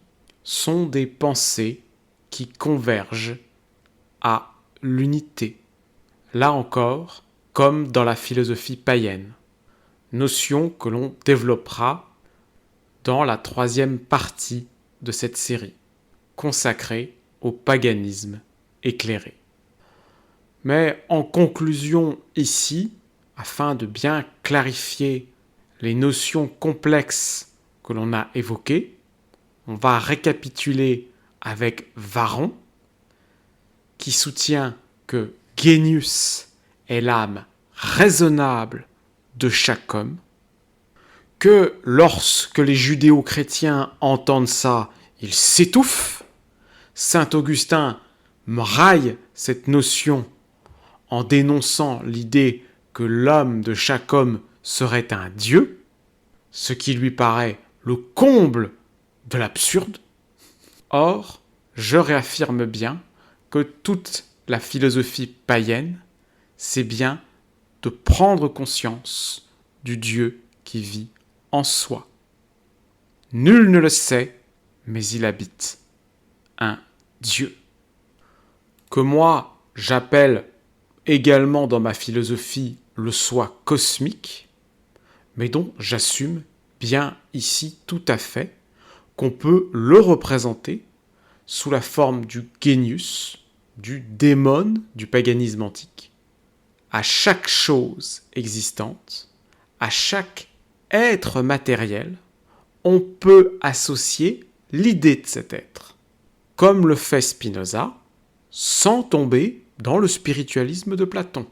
sont des pensées qui convergent à l'unité. Là encore, comme dans la philosophie païenne, notion que l'on développera dans la troisième partie de cette série, consacrée au paganisme éclairé. Mais en conclusion ici, afin de bien clarifier les notions complexes que l'on a évoquées, on va récapituler avec Varron, qui soutient que Genius est l'âme raisonnable de chaque homme, que lorsque les judéo-chrétiens entendent ça, ils s'étouffent. Saint Augustin raille cette notion en dénonçant l'idée que l'homme de chaque homme serait un dieu, ce qui lui paraît le comble de l'absurde. Or, je réaffirme bien que toute la philosophie païenne, c'est bien de prendre conscience du Dieu qui vit en soi. Nul ne le sait, mais il habite un Dieu. Que moi, j'appelle également dans ma philosophie le soi cosmique, mais dont j'assume bien ici tout à fait qu'on peut le représenter sous la forme du genius, du démon du paganisme antique. À chaque chose existante, à chaque être matériel, on peut associer l'idée de cet être, comme le fait Spinoza, sans tomber dans le spiritualisme de Platon.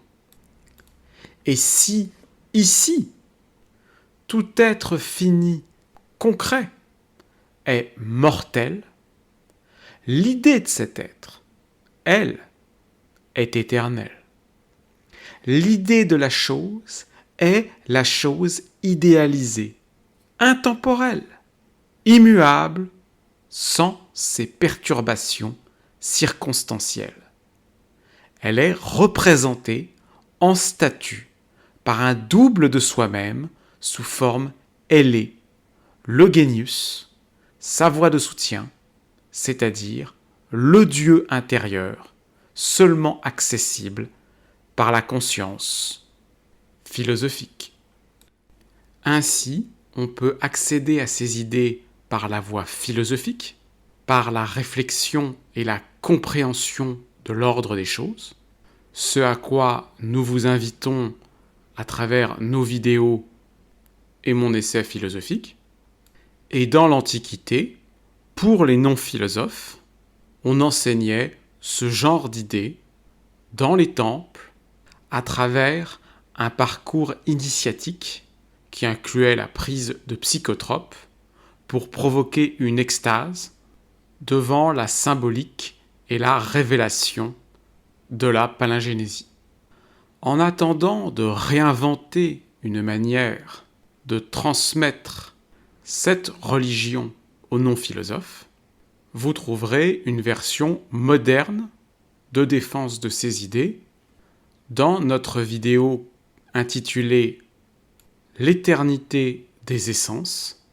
Et si, ici, tout être fini, concret, est mortel, l'idée de cet être, elle, est éternelle. L'idée de la chose est la chose idéalisée, intemporelle, immuable, sans ces perturbations circonstancielles. Elle est représentée en statue par un double de soi-même sous forme ailée, le genius, sa voix de soutien, c'est-à-dire le Dieu intérieur, seulement accessible par la conscience philosophique. Ainsi, on peut accéder à ces idées par la voie philosophique, par la réflexion et la compréhension de l'ordre des choses, ce à quoi nous vous invitons à travers nos vidéos et mon essai philosophique. Et dans l'Antiquité, pour les non-philosophes, on enseignait ce genre d'idées dans les temples à travers un parcours initiatique qui incluait la prise de psychotropes pour provoquer une extase devant la symbolique et la révélation de la palingénésie. En attendant de réinventer une manière de transmettre cette religion aux non-philosophes, vous trouverez une version moderne de défense de ces idées dans notre vidéo intitulée « L'éternité des essences »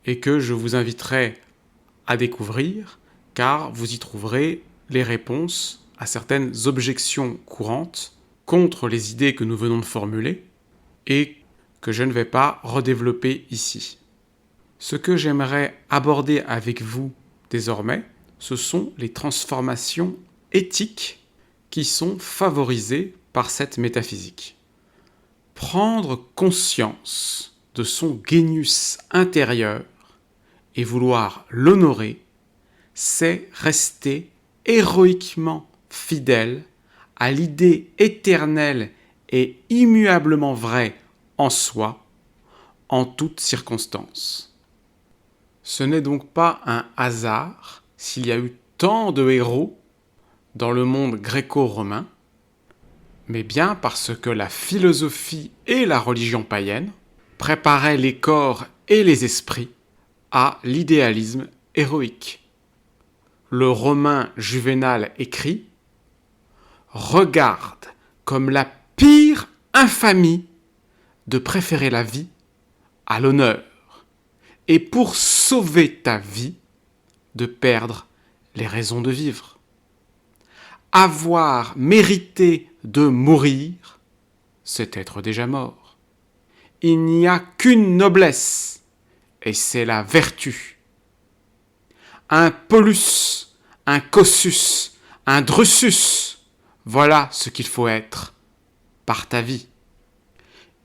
et que je vous inviterai à découvrir car vous y trouverez les réponses à certaines objections courantes contre les idées que nous venons de formuler et que je ne vais pas redévelopper ici. Ce que j'aimerais aborder avec vous désormais, ce sont les transformations éthiques qui sont favorisées par cette métaphysique. Prendre conscience de son genius intérieur et vouloir l'honorer, c'est rester héroïquement fidèle à l'idée éternelle et immuablement vraie en soi, en toutes circonstances. Ce n'est donc pas un hasard s'il y a eu tant de héros dans le monde gréco-romain, mais bien parce que la philosophie et la religion païenne préparaient les corps et les esprits à l'idéalisme héroïque. Le Romain Juvénal écrit « Regarde comme la pire infamie de préférer la vie à l'honneur, et pour sauver ta vie, de perdre les raisons de vivre. Avoir mérité de mourir, c'est être déjà mort. Il n'y a qu'une noblesse, et c'est la vertu. Un Polus, un Cossus, un Drusus, voilà ce qu'il faut être par ta vie. »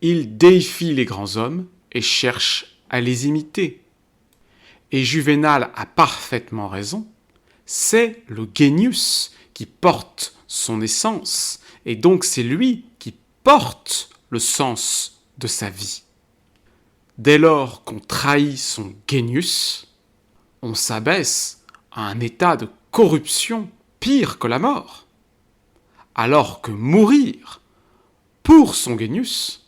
Il déifie les grands hommes et cherche à les imiter. Et Juvénal a parfaitement raison, c'est le genius qui porte son essence, et donc c'est lui qui porte le sens de sa vie. Dès lors qu'on trahit son genius, on s'abaisse à un état de corruption pire que la mort. Alors que mourir pour son genius,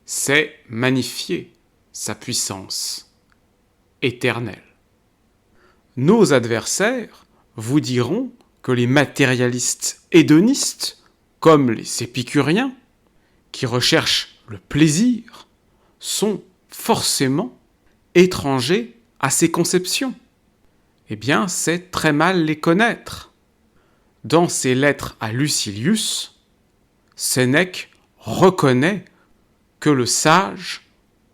c'est magnifier sa puissance éternelle. Nos adversaires vous diront que les matérialistes hédonistes, comme les épicuriens, qui recherchent le plaisir, sont forcément étrangers à ces conceptions. Eh bien, c'est très mal les connaître. Dans ses lettres à Lucilius, Sénèque reconnaît que le sage,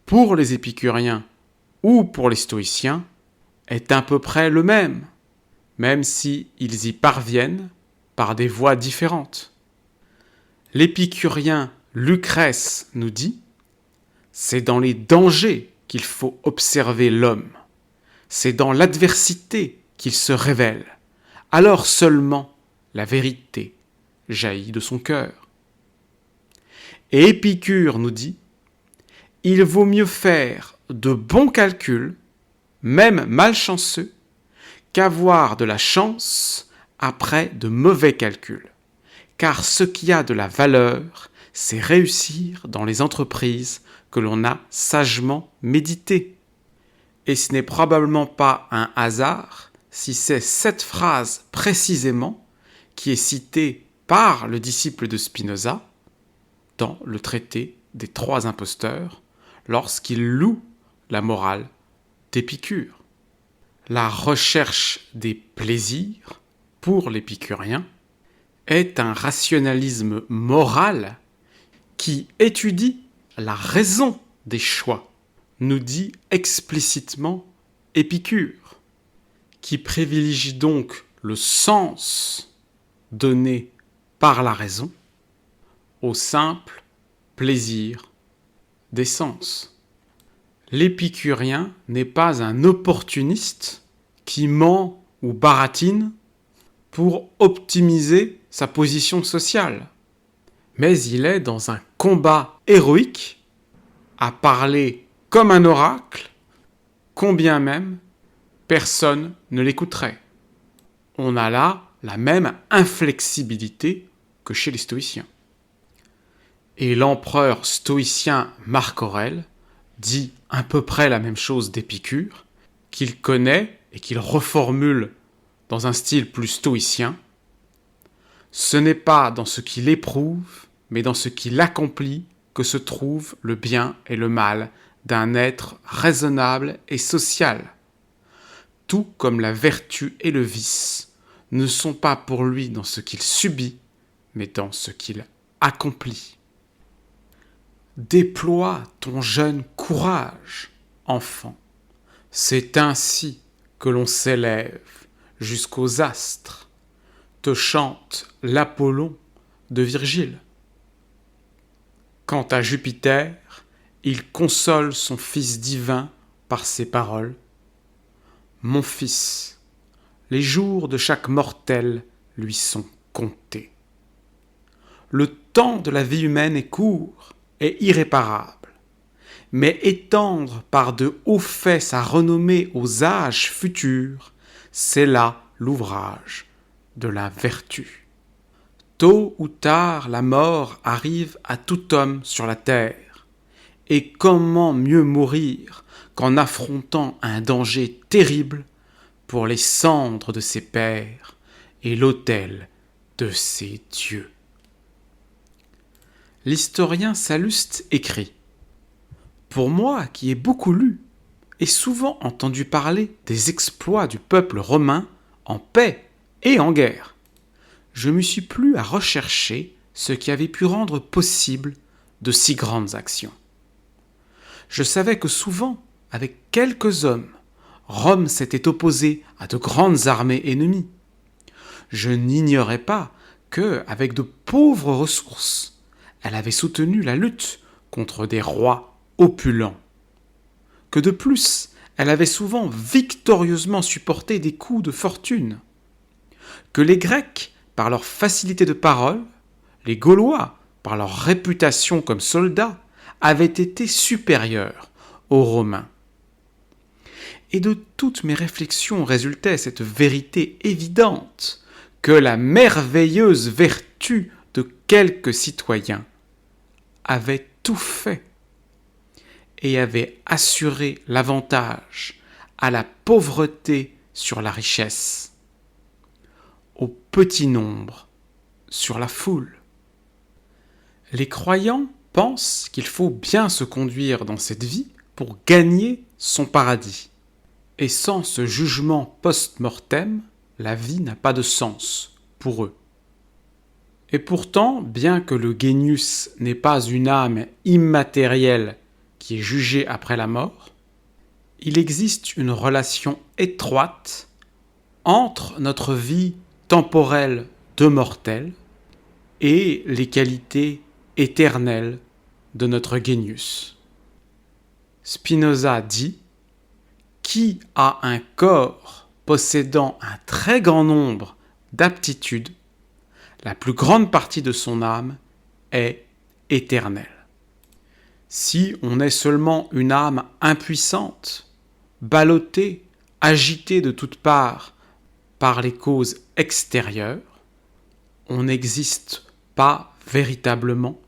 pour les épicuriens ou pour les stoïciens, est à peu près le même si ils y parviennent par des voies différentes. L'épicurien Lucrèce nous dit « C'est dans les dangers qu'il faut observer l'homme, c'est dans l'adversité qu'il se révèle, alors seulement la vérité jaillit de son cœur. » Et Épicure nous dit « Il vaut mieux faire de bons calculs, même malchanceux, qu'avoir de la chance après de mauvais calculs. Car ce qui a de la valeur, c'est réussir dans les entreprises que l'on a sagement méditées. » Et ce n'est probablement pas un hasard si c'est cette phrase précisément qui est citée par le disciple de Spinoza dans le traité des trois imposteurs lorsqu'il loue la morale d'Épicure. La recherche des plaisirs, pour l'épicurien, est un rationalisme moral qui étudie la raison des choix, nous dit explicitement Épicure, qui privilégie donc le sens donné par la raison au simple plaisir des sens. L'épicurien n'est pas un opportuniste qui ment ou baratine pour optimiser sa position sociale, mais il est dans un combat héroïque à parler comme un oracle, combien même personne ne l'écouterait. On a là la même inflexibilité que chez les stoïciens. Et l'empereur stoïcien Marc Aurèle dit à peu près la même chose d'Épicure, qu'il connaît et qu'il reformule dans un style plus stoïcien. Ce n'est pas dans ce qu'il éprouve, mais dans ce qu'il accomplit que se trouve le bien et le mal d'un être raisonnable et social. Tout comme la vertu et le vice ne sont pas pour lui dans ce qu'il subit, mais dans ce qu'il accomplit. Déploie ton jeune courage, enfant. C'est ainsi que l'on s'élève jusqu'aux astres, te chante l'Apollon de Virgile. Quant à Jupiter, il console son fils divin par ces paroles. Mon fils, les jours de chaque mortel lui sont comptés. Le temps de la vie humaine est court et irréparable, mais étendre par de hauts faits sa renommée aux âges futurs, c'est là l'ouvrage de la vertu. Tôt ou tard, la mort arrive à tout homme sur la terre. Et comment mieux mourir qu'en affrontant un danger terrible pour les cendres de ses pères et l'autel de ses dieux. L'historien Salluste écrit « Pour moi qui ai beaucoup lu et souvent entendu parler des exploits du peuple romain en paix et en guerre, je me suis plu à rechercher ce qui avait pu rendre possible de si grandes actions. Je savais que souvent, avec quelques hommes, Rome s'était opposée à de grandes armées ennemies. Je n'ignorais pas que, avec de pauvres ressources, elle avait soutenu la lutte contre des rois opulents. Que de plus, elle avait souvent victorieusement supporté des coups de fortune. Que les Grecs, par leur facilité de parole, les Gaulois, par leur réputation comme soldats, avaient été supérieurs aux Romains. Et de toutes mes réflexions résultait cette vérité évidente que la merveilleuse vertu de quelques citoyens avait tout fait et avait assuré l'avantage à la pauvreté sur la richesse, au petit nombre sur la foule. Les croyants pense qu'il faut bien se conduire dans cette vie pour gagner son paradis. Et sans ce jugement post-mortem, la vie n'a pas de sens pour eux. Et pourtant, bien que le Genius n'est pas une âme immatérielle qui est jugée après la mort, il existe une relation étroite entre notre vie temporelle de mortel et les qualités éternelles de notre Genius. Spinoza dit « Qui a un corps possédant un très grand nombre d'aptitudes, la plus grande partie de son âme est éternelle. » Si on est seulement une âme impuissante, ballottée, agitée de toutes parts par les causes extérieures, on n'existe pas véritablement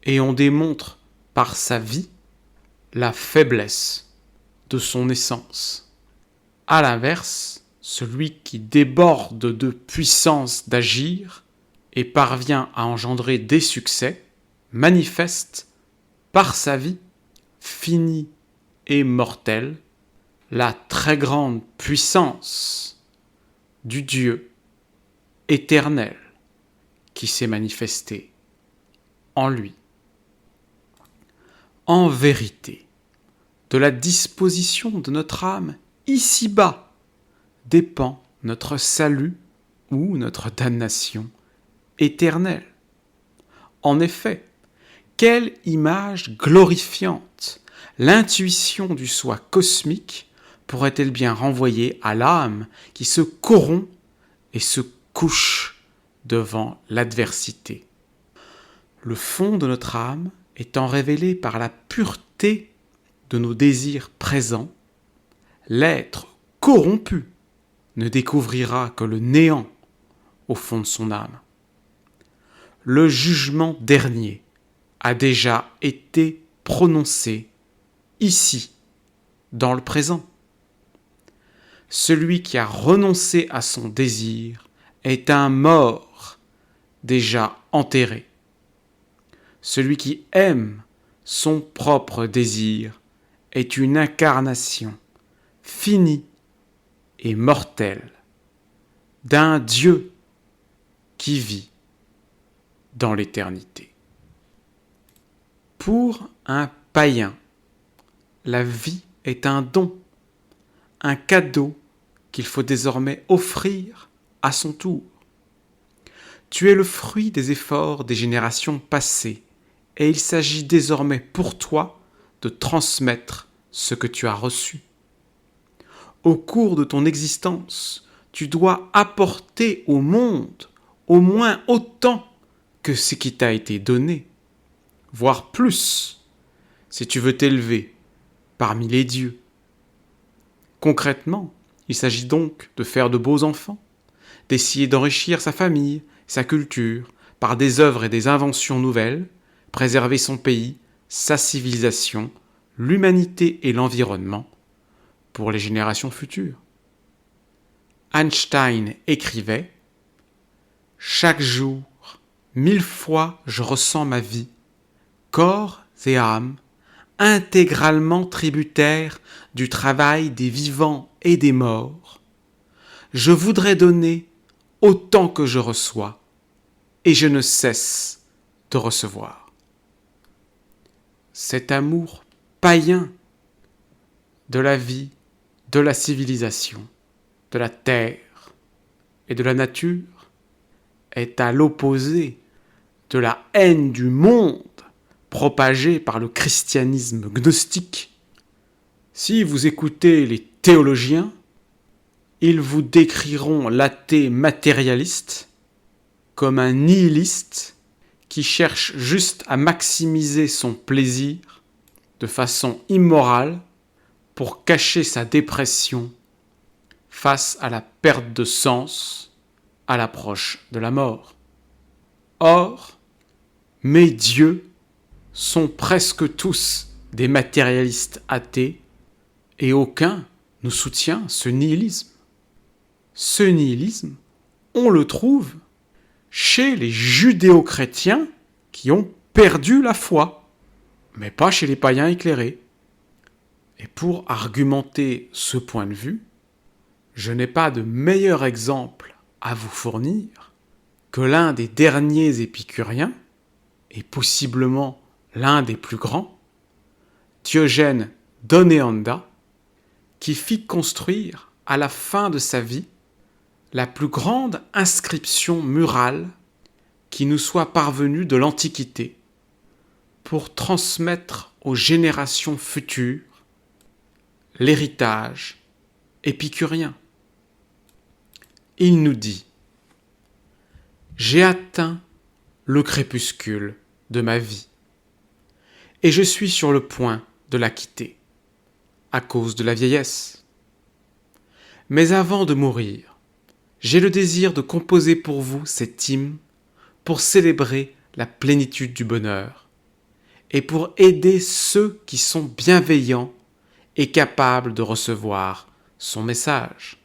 et on démontre par sa vie la faiblesse de son essence. À l'inverse, celui qui déborde de puissance d'agir et parvient à engendrer des succès, manifeste par sa vie finie et mortelle la très grande puissance du Dieu éternel qui s'est manifesté en lui. En vérité, de la disposition de notre âme ici-bas dépend notre salut ou notre damnation éternelle. En effet, quelle image glorifiante l'intuition du soi cosmique pourrait-elle bien renvoyer à l'âme qui se corrompt et se couche devant l'adversité. Le fond de notre âme étant révélé par la pureté de nos désirs présents, l'être corrompu ne découvrira que le néant au fond de son âme. Le jugement dernier a déjà été prononcé ici, dans le présent. Celui qui a renoncé à son désir est un mort déjà enterré. Celui qui aime son propre désir est une incarnation finie et mortelle d'un Dieu qui vit dans l'éternité. Pour un païen, la vie est un don, un cadeau qu'il faut désormais offrir à son tour. Tu es le fruit des efforts des générations passées et il s'agit désormais pour toi de transmettre ce que tu as reçu. Au cours de ton existence, tu dois apporter au monde au moins autant que ce qui t'a été donné, voire plus, si tu veux t'élever parmi les dieux. Concrètement, il s'agit donc de faire de beaux enfants, d'essayer d'enrichir sa famille, sa culture, par des œuvres et des inventions nouvelles, préserver son pays, sa civilisation, l'humanité et l'environnement pour les générations futures. Einstein écrivait « Chaque jour, 1000 fois je ressens ma vie, corps et âme, intégralement tributaires du travail des vivants et des morts. Je voudrais donner autant que je reçois, et je ne cesse de recevoir. » Cet amour païen de la vie, de la civilisation, de la terre et de la nature est à l'opposé de la haine du monde propagée par le christianisme gnostique. Si vous écoutez les théologiens, ils vous décriront l'athée matérialiste comme un nihiliste qui cherche juste à maximiser son plaisir de façon immorale pour cacher sa dépression face à la perte de sens à l'approche de la mort. Or, mes dieux sont presque tous des matérialistes athées et aucun ne soutient ce nihilisme. Ce nihilisme, on le trouve chez les judéo-chrétiens qui ont perdu la foi, mais pas chez les païens éclairés. Et pour argumenter ce point de vue, je n'ai pas de meilleur exemple à vous fournir que l'un des derniers épicuriens, et possiblement l'un des plus grands, Diogène d'Onéanda, qui fit construire à la fin de sa vie la plus grande inscription murale qui nous soit parvenue de l'Antiquité pour transmettre aux générations futures l'héritage épicurien. Il nous dit : j'ai atteint le crépuscule de ma vie et je suis sur le point de la quitter à cause de la vieillesse. Mais avant de mourir, j'ai le désir de composer pour vous cet hymne pour célébrer la plénitude du bonheur et pour aider ceux qui sont bienveillants et capables de recevoir son message.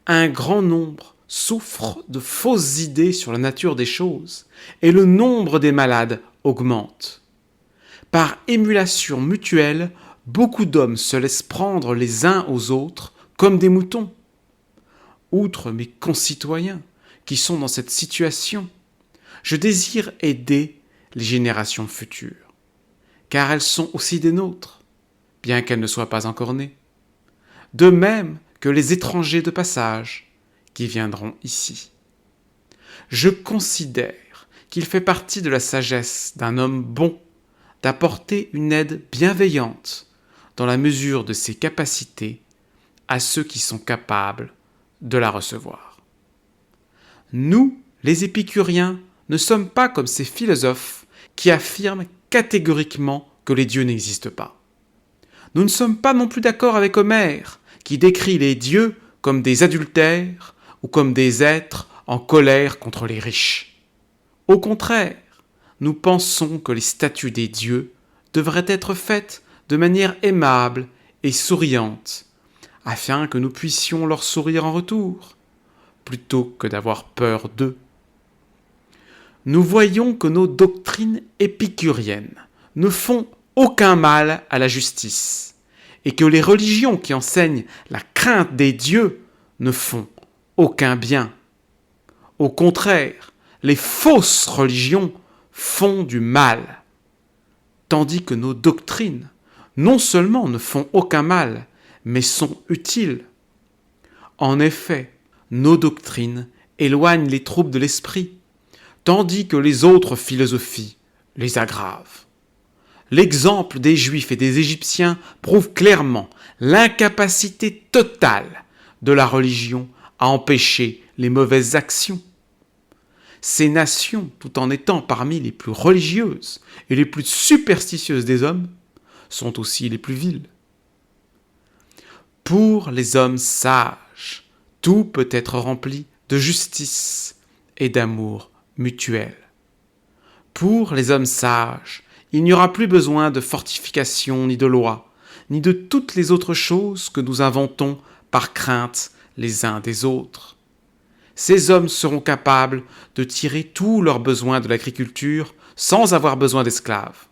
Un grand nombre souffre de fausses idées sur la nature des choses et le nombre des malades augmente. Par émulation mutuelle, beaucoup d'hommes se laissent prendre les uns aux autres comme des moutons. Outre mes concitoyens qui sont dans cette situation, je désire aider les générations futures, car elles sont aussi des nôtres, bien qu'elles ne soient pas encore nées. De même que les étrangers de passage qui viendront ici. Je considère qu'il fait partie de la sagesse d'un homme bon d'apporter une aide bienveillante dans la mesure de ses capacités à ceux qui sont capables de la recevoir. Nous, les épicuriens, ne sommes pas comme ces philosophes qui affirment catégoriquement que les dieux n'existent pas. Nous ne sommes pas non plus d'accord avec Homère, qui décrit les dieux comme des adultères ou comme des êtres en colère contre les riches. Au contraire, nous pensons que les statues des dieux devraient être faites de manière aimable et souriante, afin que nous puissions leur sourire en retour, plutôt que d'avoir peur d'eux. Nous voyons que nos doctrines épicuriennes ne font aucun mal à la justice, et que les religions qui enseignent la crainte des dieux ne font aucun bien. Au contraire, les fausses religions font du mal, tandis que nos doctrines non seulement ne font aucun mal, mais sont utiles. En effet, nos doctrines éloignent les troubles de l'esprit, tandis que les autres philosophies les aggravent. L'exemple des Juifs et des Égyptiens prouve clairement l'incapacité totale de la religion à empêcher les mauvaises actions. Ces nations, tout en étant parmi les plus religieuses et les plus superstitieuses des hommes, sont aussi les plus viles. Pour les hommes sages, tout peut être rempli de justice et d'amour mutuel. Pour les hommes sages, il n'y aura plus besoin de fortifications ni de lois, ni de toutes les autres choses que nous inventons par crainte les uns des autres. Ces hommes seront capables de tirer tous leurs besoins de l'agriculture sans avoir besoin d'esclaves.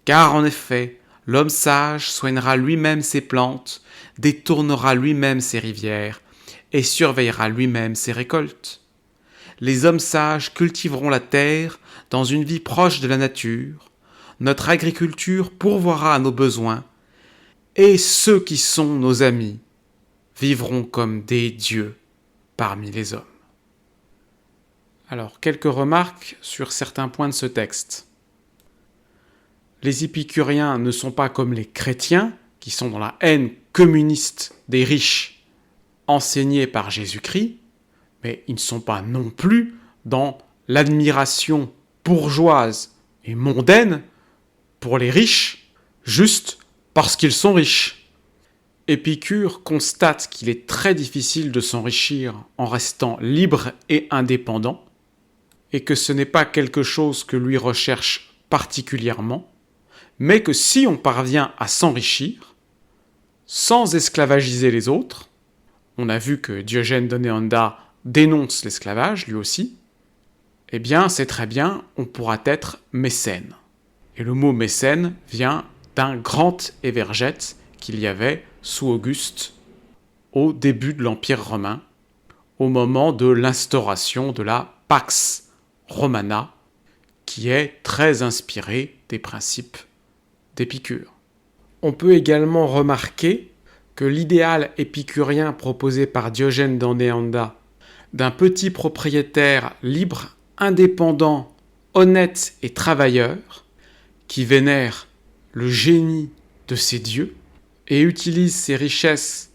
Car en effet, l'homme sage soignera lui-même ses plantes, détournera lui-même ses rivières et surveillera lui-même ses récoltes. Les hommes sages cultiveront la terre dans une vie proche de la nature. Notre agriculture pourvoira à nos besoins et ceux qui sont nos amis vivront comme des dieux parmi les hommes. Alors, quelques remarques sur certains points de ce texte. Les épicuriens ne sont pas comme les chrétiens, qui sont dans la haine communiste des riches enseignée par Jésus-Christ, mais ils ne sont pas non plus dans l'admiration bourgeoise et mondaine pour les riches, juste parce qu'ils sont riches. Épicure constate qu'il est très difficile de s'enrichir en restant libre et indépendant, et que ce n'est pas quelque chose que lui recherche particulièrement, mais que si on parvient à s'enrichir, sans esclavagiser les autres, on a vu que Diogène d'Onéanda dénonce l'esclavage, lui aussi, Eh bien, c'est très bien, on pourra être mécène. Et le mot mécène vient d'un grand évergète qu'il y avait sous Auguste au début de l'Empire romain, au moment de l'instauration de la Pax Romana, qui est très inspirée des principes d'Épicure. On peut également remarquer que l'idéal épicurien proposé par Diogène d'Andéanda d'un petit propriétaire libre, indépendant, honnête et travailleur, qui vénère le génie de ses dieux et utilise ses richesses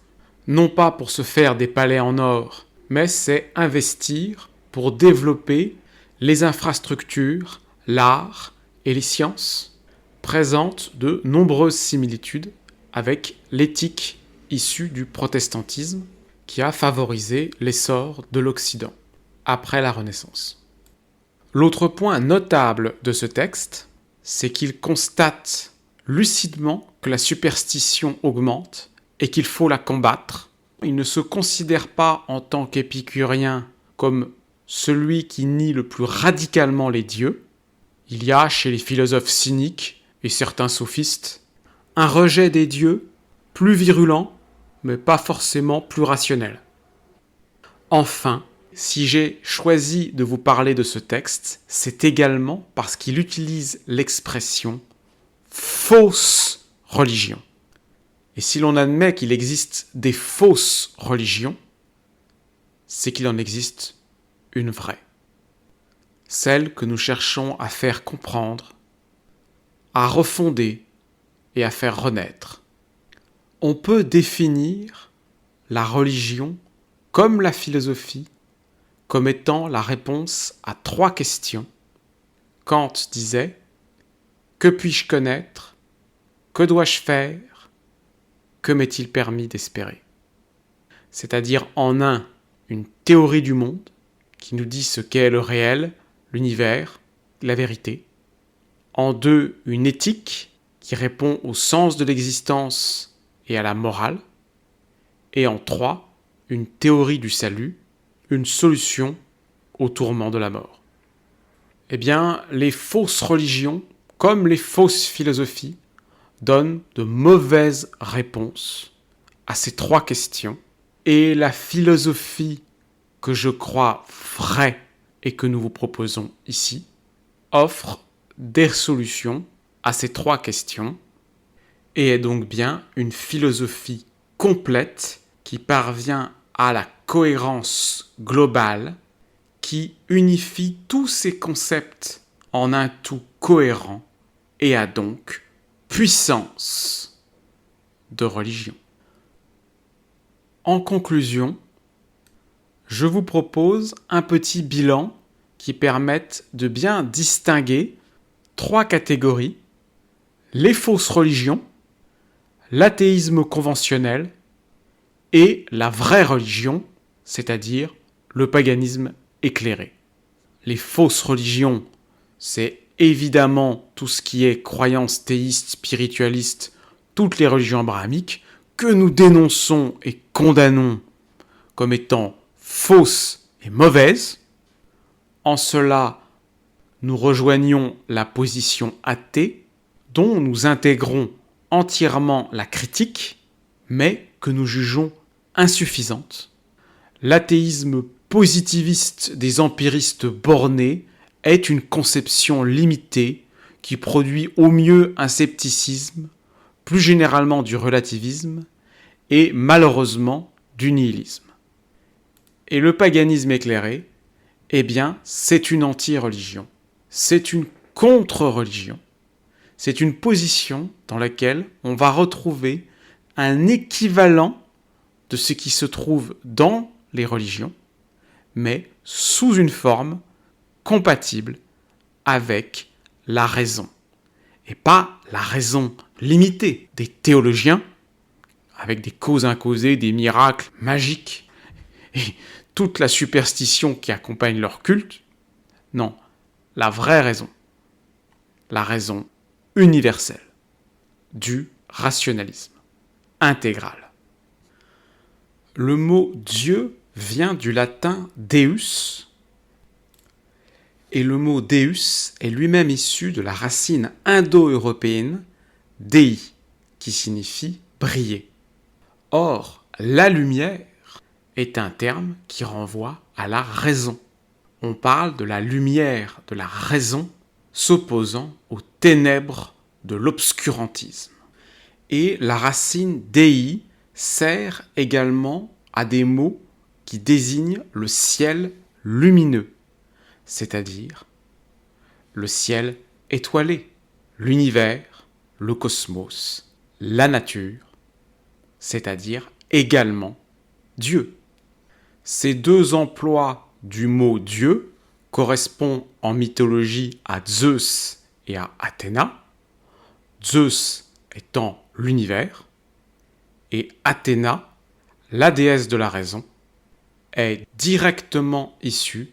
non pas pour se faire des palais en or, mais c'est investir pour développer les infrastructures, l'art et les sciences, présente de nombreuses similitudes avec l'éthique issue du protestantisme qui a favorisé l'essor de l'Occident après la Renaissance. L'autre point notable de ce texte, c'est qu'il constate lucidement que la superstition augmente et qu'il faut la combattre. Il ne se considère pas en tant qu'épicurien comme celui qui nie le plus radicalement les dieux. Il y a chez les philosophes cyniques et certains sophistes un rejet des dieux plus virulent, mais pas forcément plus rationnel. Enfin, si j'ai choisi de vous parler de ce texte, c'est également parce qu'il utilise l'expression « fausse religion ». Et si l'on admet qu'il existe des fausses religions, c'est qu'il en existe une vraie. Celle que nous cherchons à faire comprendre, à refonder et à faire renaître. On peut définir la religion comme la philosophie comme étant la réponse à 3 questions. Kant disait « Que puis-je connaître ? Que dois-je faire ? Que m'est-il permis d'espérer ?» C'est-à-dire en un, une théorie du monde qui nous dit ce qu'est le réel, l'univers, la vérité. En 2, une éthique qui répond au sens de l'existence et à la morale. Et en 3, une théorie du salut, une solution au tourment de la mort. Eh bien, les fausses religions, comme les fausses philosophies, donnent de mauvaises réponses à ces 3 questions. Et la philosophie que je crois vraie et que nous vous proposons ici offre des solutions à ces 3 questions et est donc bien une philosophie complète qui parvient à la cohérence globale, qui unifie tous ces concepts en un tout cohérent et a donc puissance de religion. En conclusion, je vous propose un petit bilan qui permette de bien distinguer 3 catégories: les fausses religions, l'athéisme conventionnel et la vraie religion, c'est-à-dire le paganisme éclairé. Les fausses religions, c'est évidemment tout ce qui est croyance théiste, spiritualiste, toutes les religions abrahamiques, que nous dénonçons et condamnons comme étant fausses et mauvaises. En cela, nous rejoignons la position athée, dont nous intégrons entièrement la critique, mais que nous jugeons insuffisante. L'athéisme positiviste des empiristes bornés est une conception limitée qui produit au mieux un scepticisme, plus généralement du relativisme et malheureusement du nihilisme. Et le paganisme éclairé, eh bien, c'est une anti-religion, c'est une contre-religion, c'est une position dans laquelle on va retrouver un équivalent de ce qui se trouve dans les religions, mais sous une forme compatible avec la raison. Et pas la raison limitée des théologiens, avec des causes incausées, des miracles magiques, et toute la superstition qui accompagne leur culte. Non, la vraie raison. La raison universelle du rationalisme intégral. Le mot Dieu vient du latin Deus et le mot Deus est lui-même issu de la racine indo-européenne Dei, qui signifie briller. Or, la lumière est un terme qui renvoie à la raison. On parle de la lumière de la raison s'opposant aux ténèbres de l'obscurantisme. Et la racine Dei sert également à des mots qui désignent le ciel lumineux, c'est-à-dire le ciel étoilé, l'univers, le cosmos, la nature, c'est-à-dire également Dieu. Ces deux emplois du mot Dieu correspondent en mythologie à Zeus et à Athéna, Zeus étant l'univers, et Athéna, la déesse de la raison, est directement issue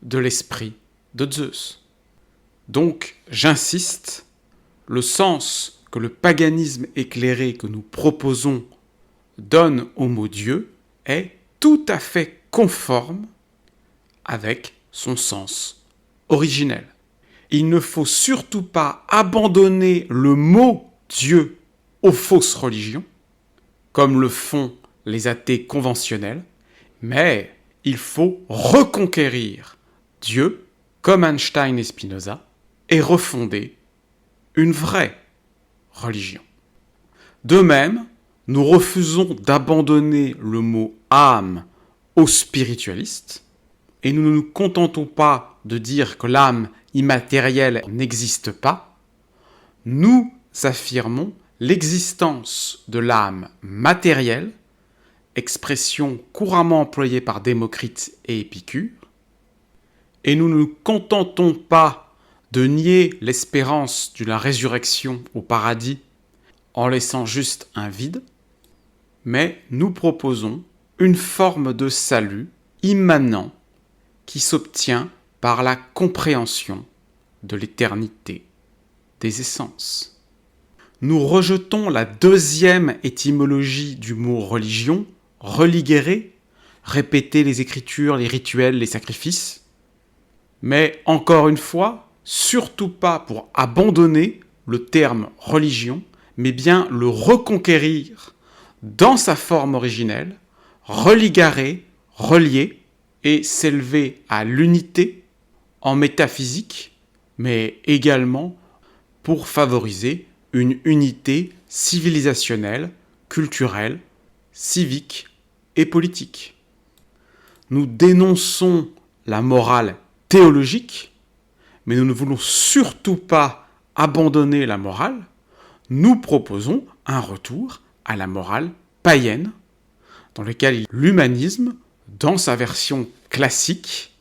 de l'esprit de Zeus. Donc, j'insiste, le sens que le paganisme éclairé que nous proposons donne au mot Dieu est tout à fait conforme avec son sens originel. Il ne faut surtout pas abandonner le mot Dieu aux fausses religions, comme le font les athées conventionnels, mais il faut reconquérir Dieu, comme Einstein et Spinoza, et refonder une vraie religion. De même, nous refusons d'abandonner le mot âme aux spiritualistes, et nous ne nous contentons pas de dire que l'âme immatérielle n'existe pas, nous affirmons l'existence de l'âme matérielle, expression couramment employée par Démocrite et Épicure, et nous ne nous contentons pas de nier l'espérance de la résurrection au paradis en laissant juste un vide, mais nous proposons une forme de salut immanent qui s'obtient par la compréhension de l'éternité des essences. Nous rejetons la deuxième étymologie du mot religion, religere, répéter les écritures, les rituels, les sacrifices, mais encore une fois, surtout pas pour abandonner le terme religion, mais bien le reconquérir dans sa forme originelle, religare, relier, et s'élever à l'unité en métaphysique, mais également pour favoriser une unité civilisationnelle, culturelle, civique et politique. Nous dénonçons la morale théologique, mais nous ne voulons surtout pas abandonner la morale. Nous proposons un retour à la morale païenne, dans lequel l'humanisme, dans sa version classique,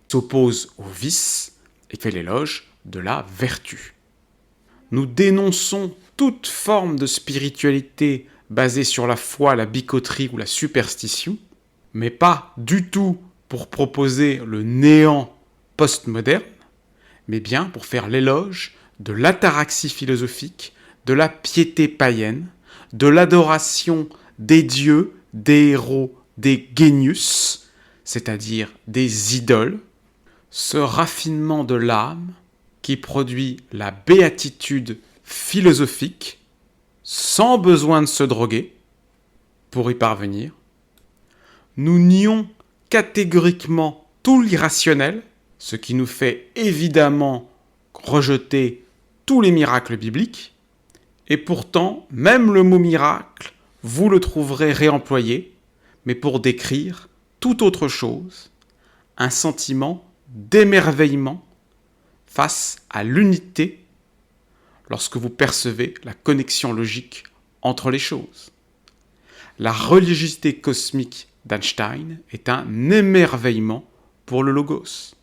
s'oppose au vice et fait l'éloge de la vertu. Nous dénonçons toute forme de spiritualité basée sur la foi, la bicoterie ou la superstition, mais pas du tout pour proposer le néant postmoderne, mais bien pour faire l'éloge de l'ataraxie philosophique, de la piété païenne, de l'adoration des dieux, des héros, des genius, c'est-à-dire des idoles, ce raffinement de l'âme qui produit la béatitude philosophique sans besoin de se droguer pour y parvenir. Nous nions catégoriquement tout l'irrationnel, ce qui nous fait évidemment rejeter tous les miracles bibliques, et pourtant, même le mot miracle, vous le trouverez réemployé, mais pour décrire tout autre chose, un sentiment d'émerveillement face à l'unité lorsque vous percevez la connexion logique entre les choses. La religiosité cosmique d'Einstein est un émerveillement pour le logos,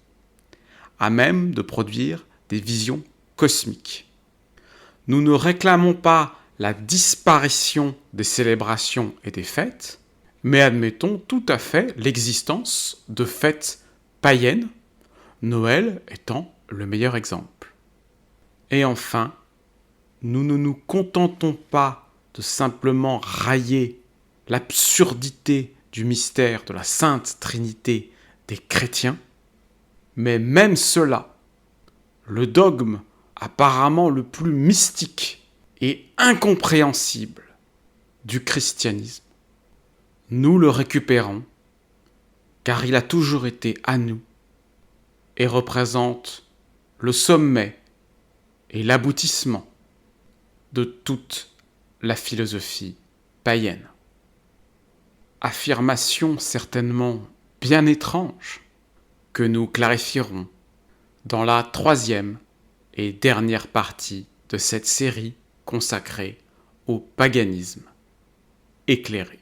à même de produire des visions cosmiques. Nous ne réclamons pas la disparition des célébrations et des fêtes, mais admettons tout à fait l'existence de fêtes païennes, Noël étant le meilleur exemple. Et enfin, nous ne nous contentons pas de simplement railler l'absurdité du mystère de la Sainte Trinité des chrétiens, Mais même cela, le dogme apparemment le plus mystique et incompréhensible du christianisme, nous le récupérons car il a toujours été à nous et représente le sommet et l'aboutissement de toute la philosophie païenne. Affirmation certainement bien étrange que nous clarifierons dans la 3e et dernière partie de cette série consacrée au paganisme éclairé.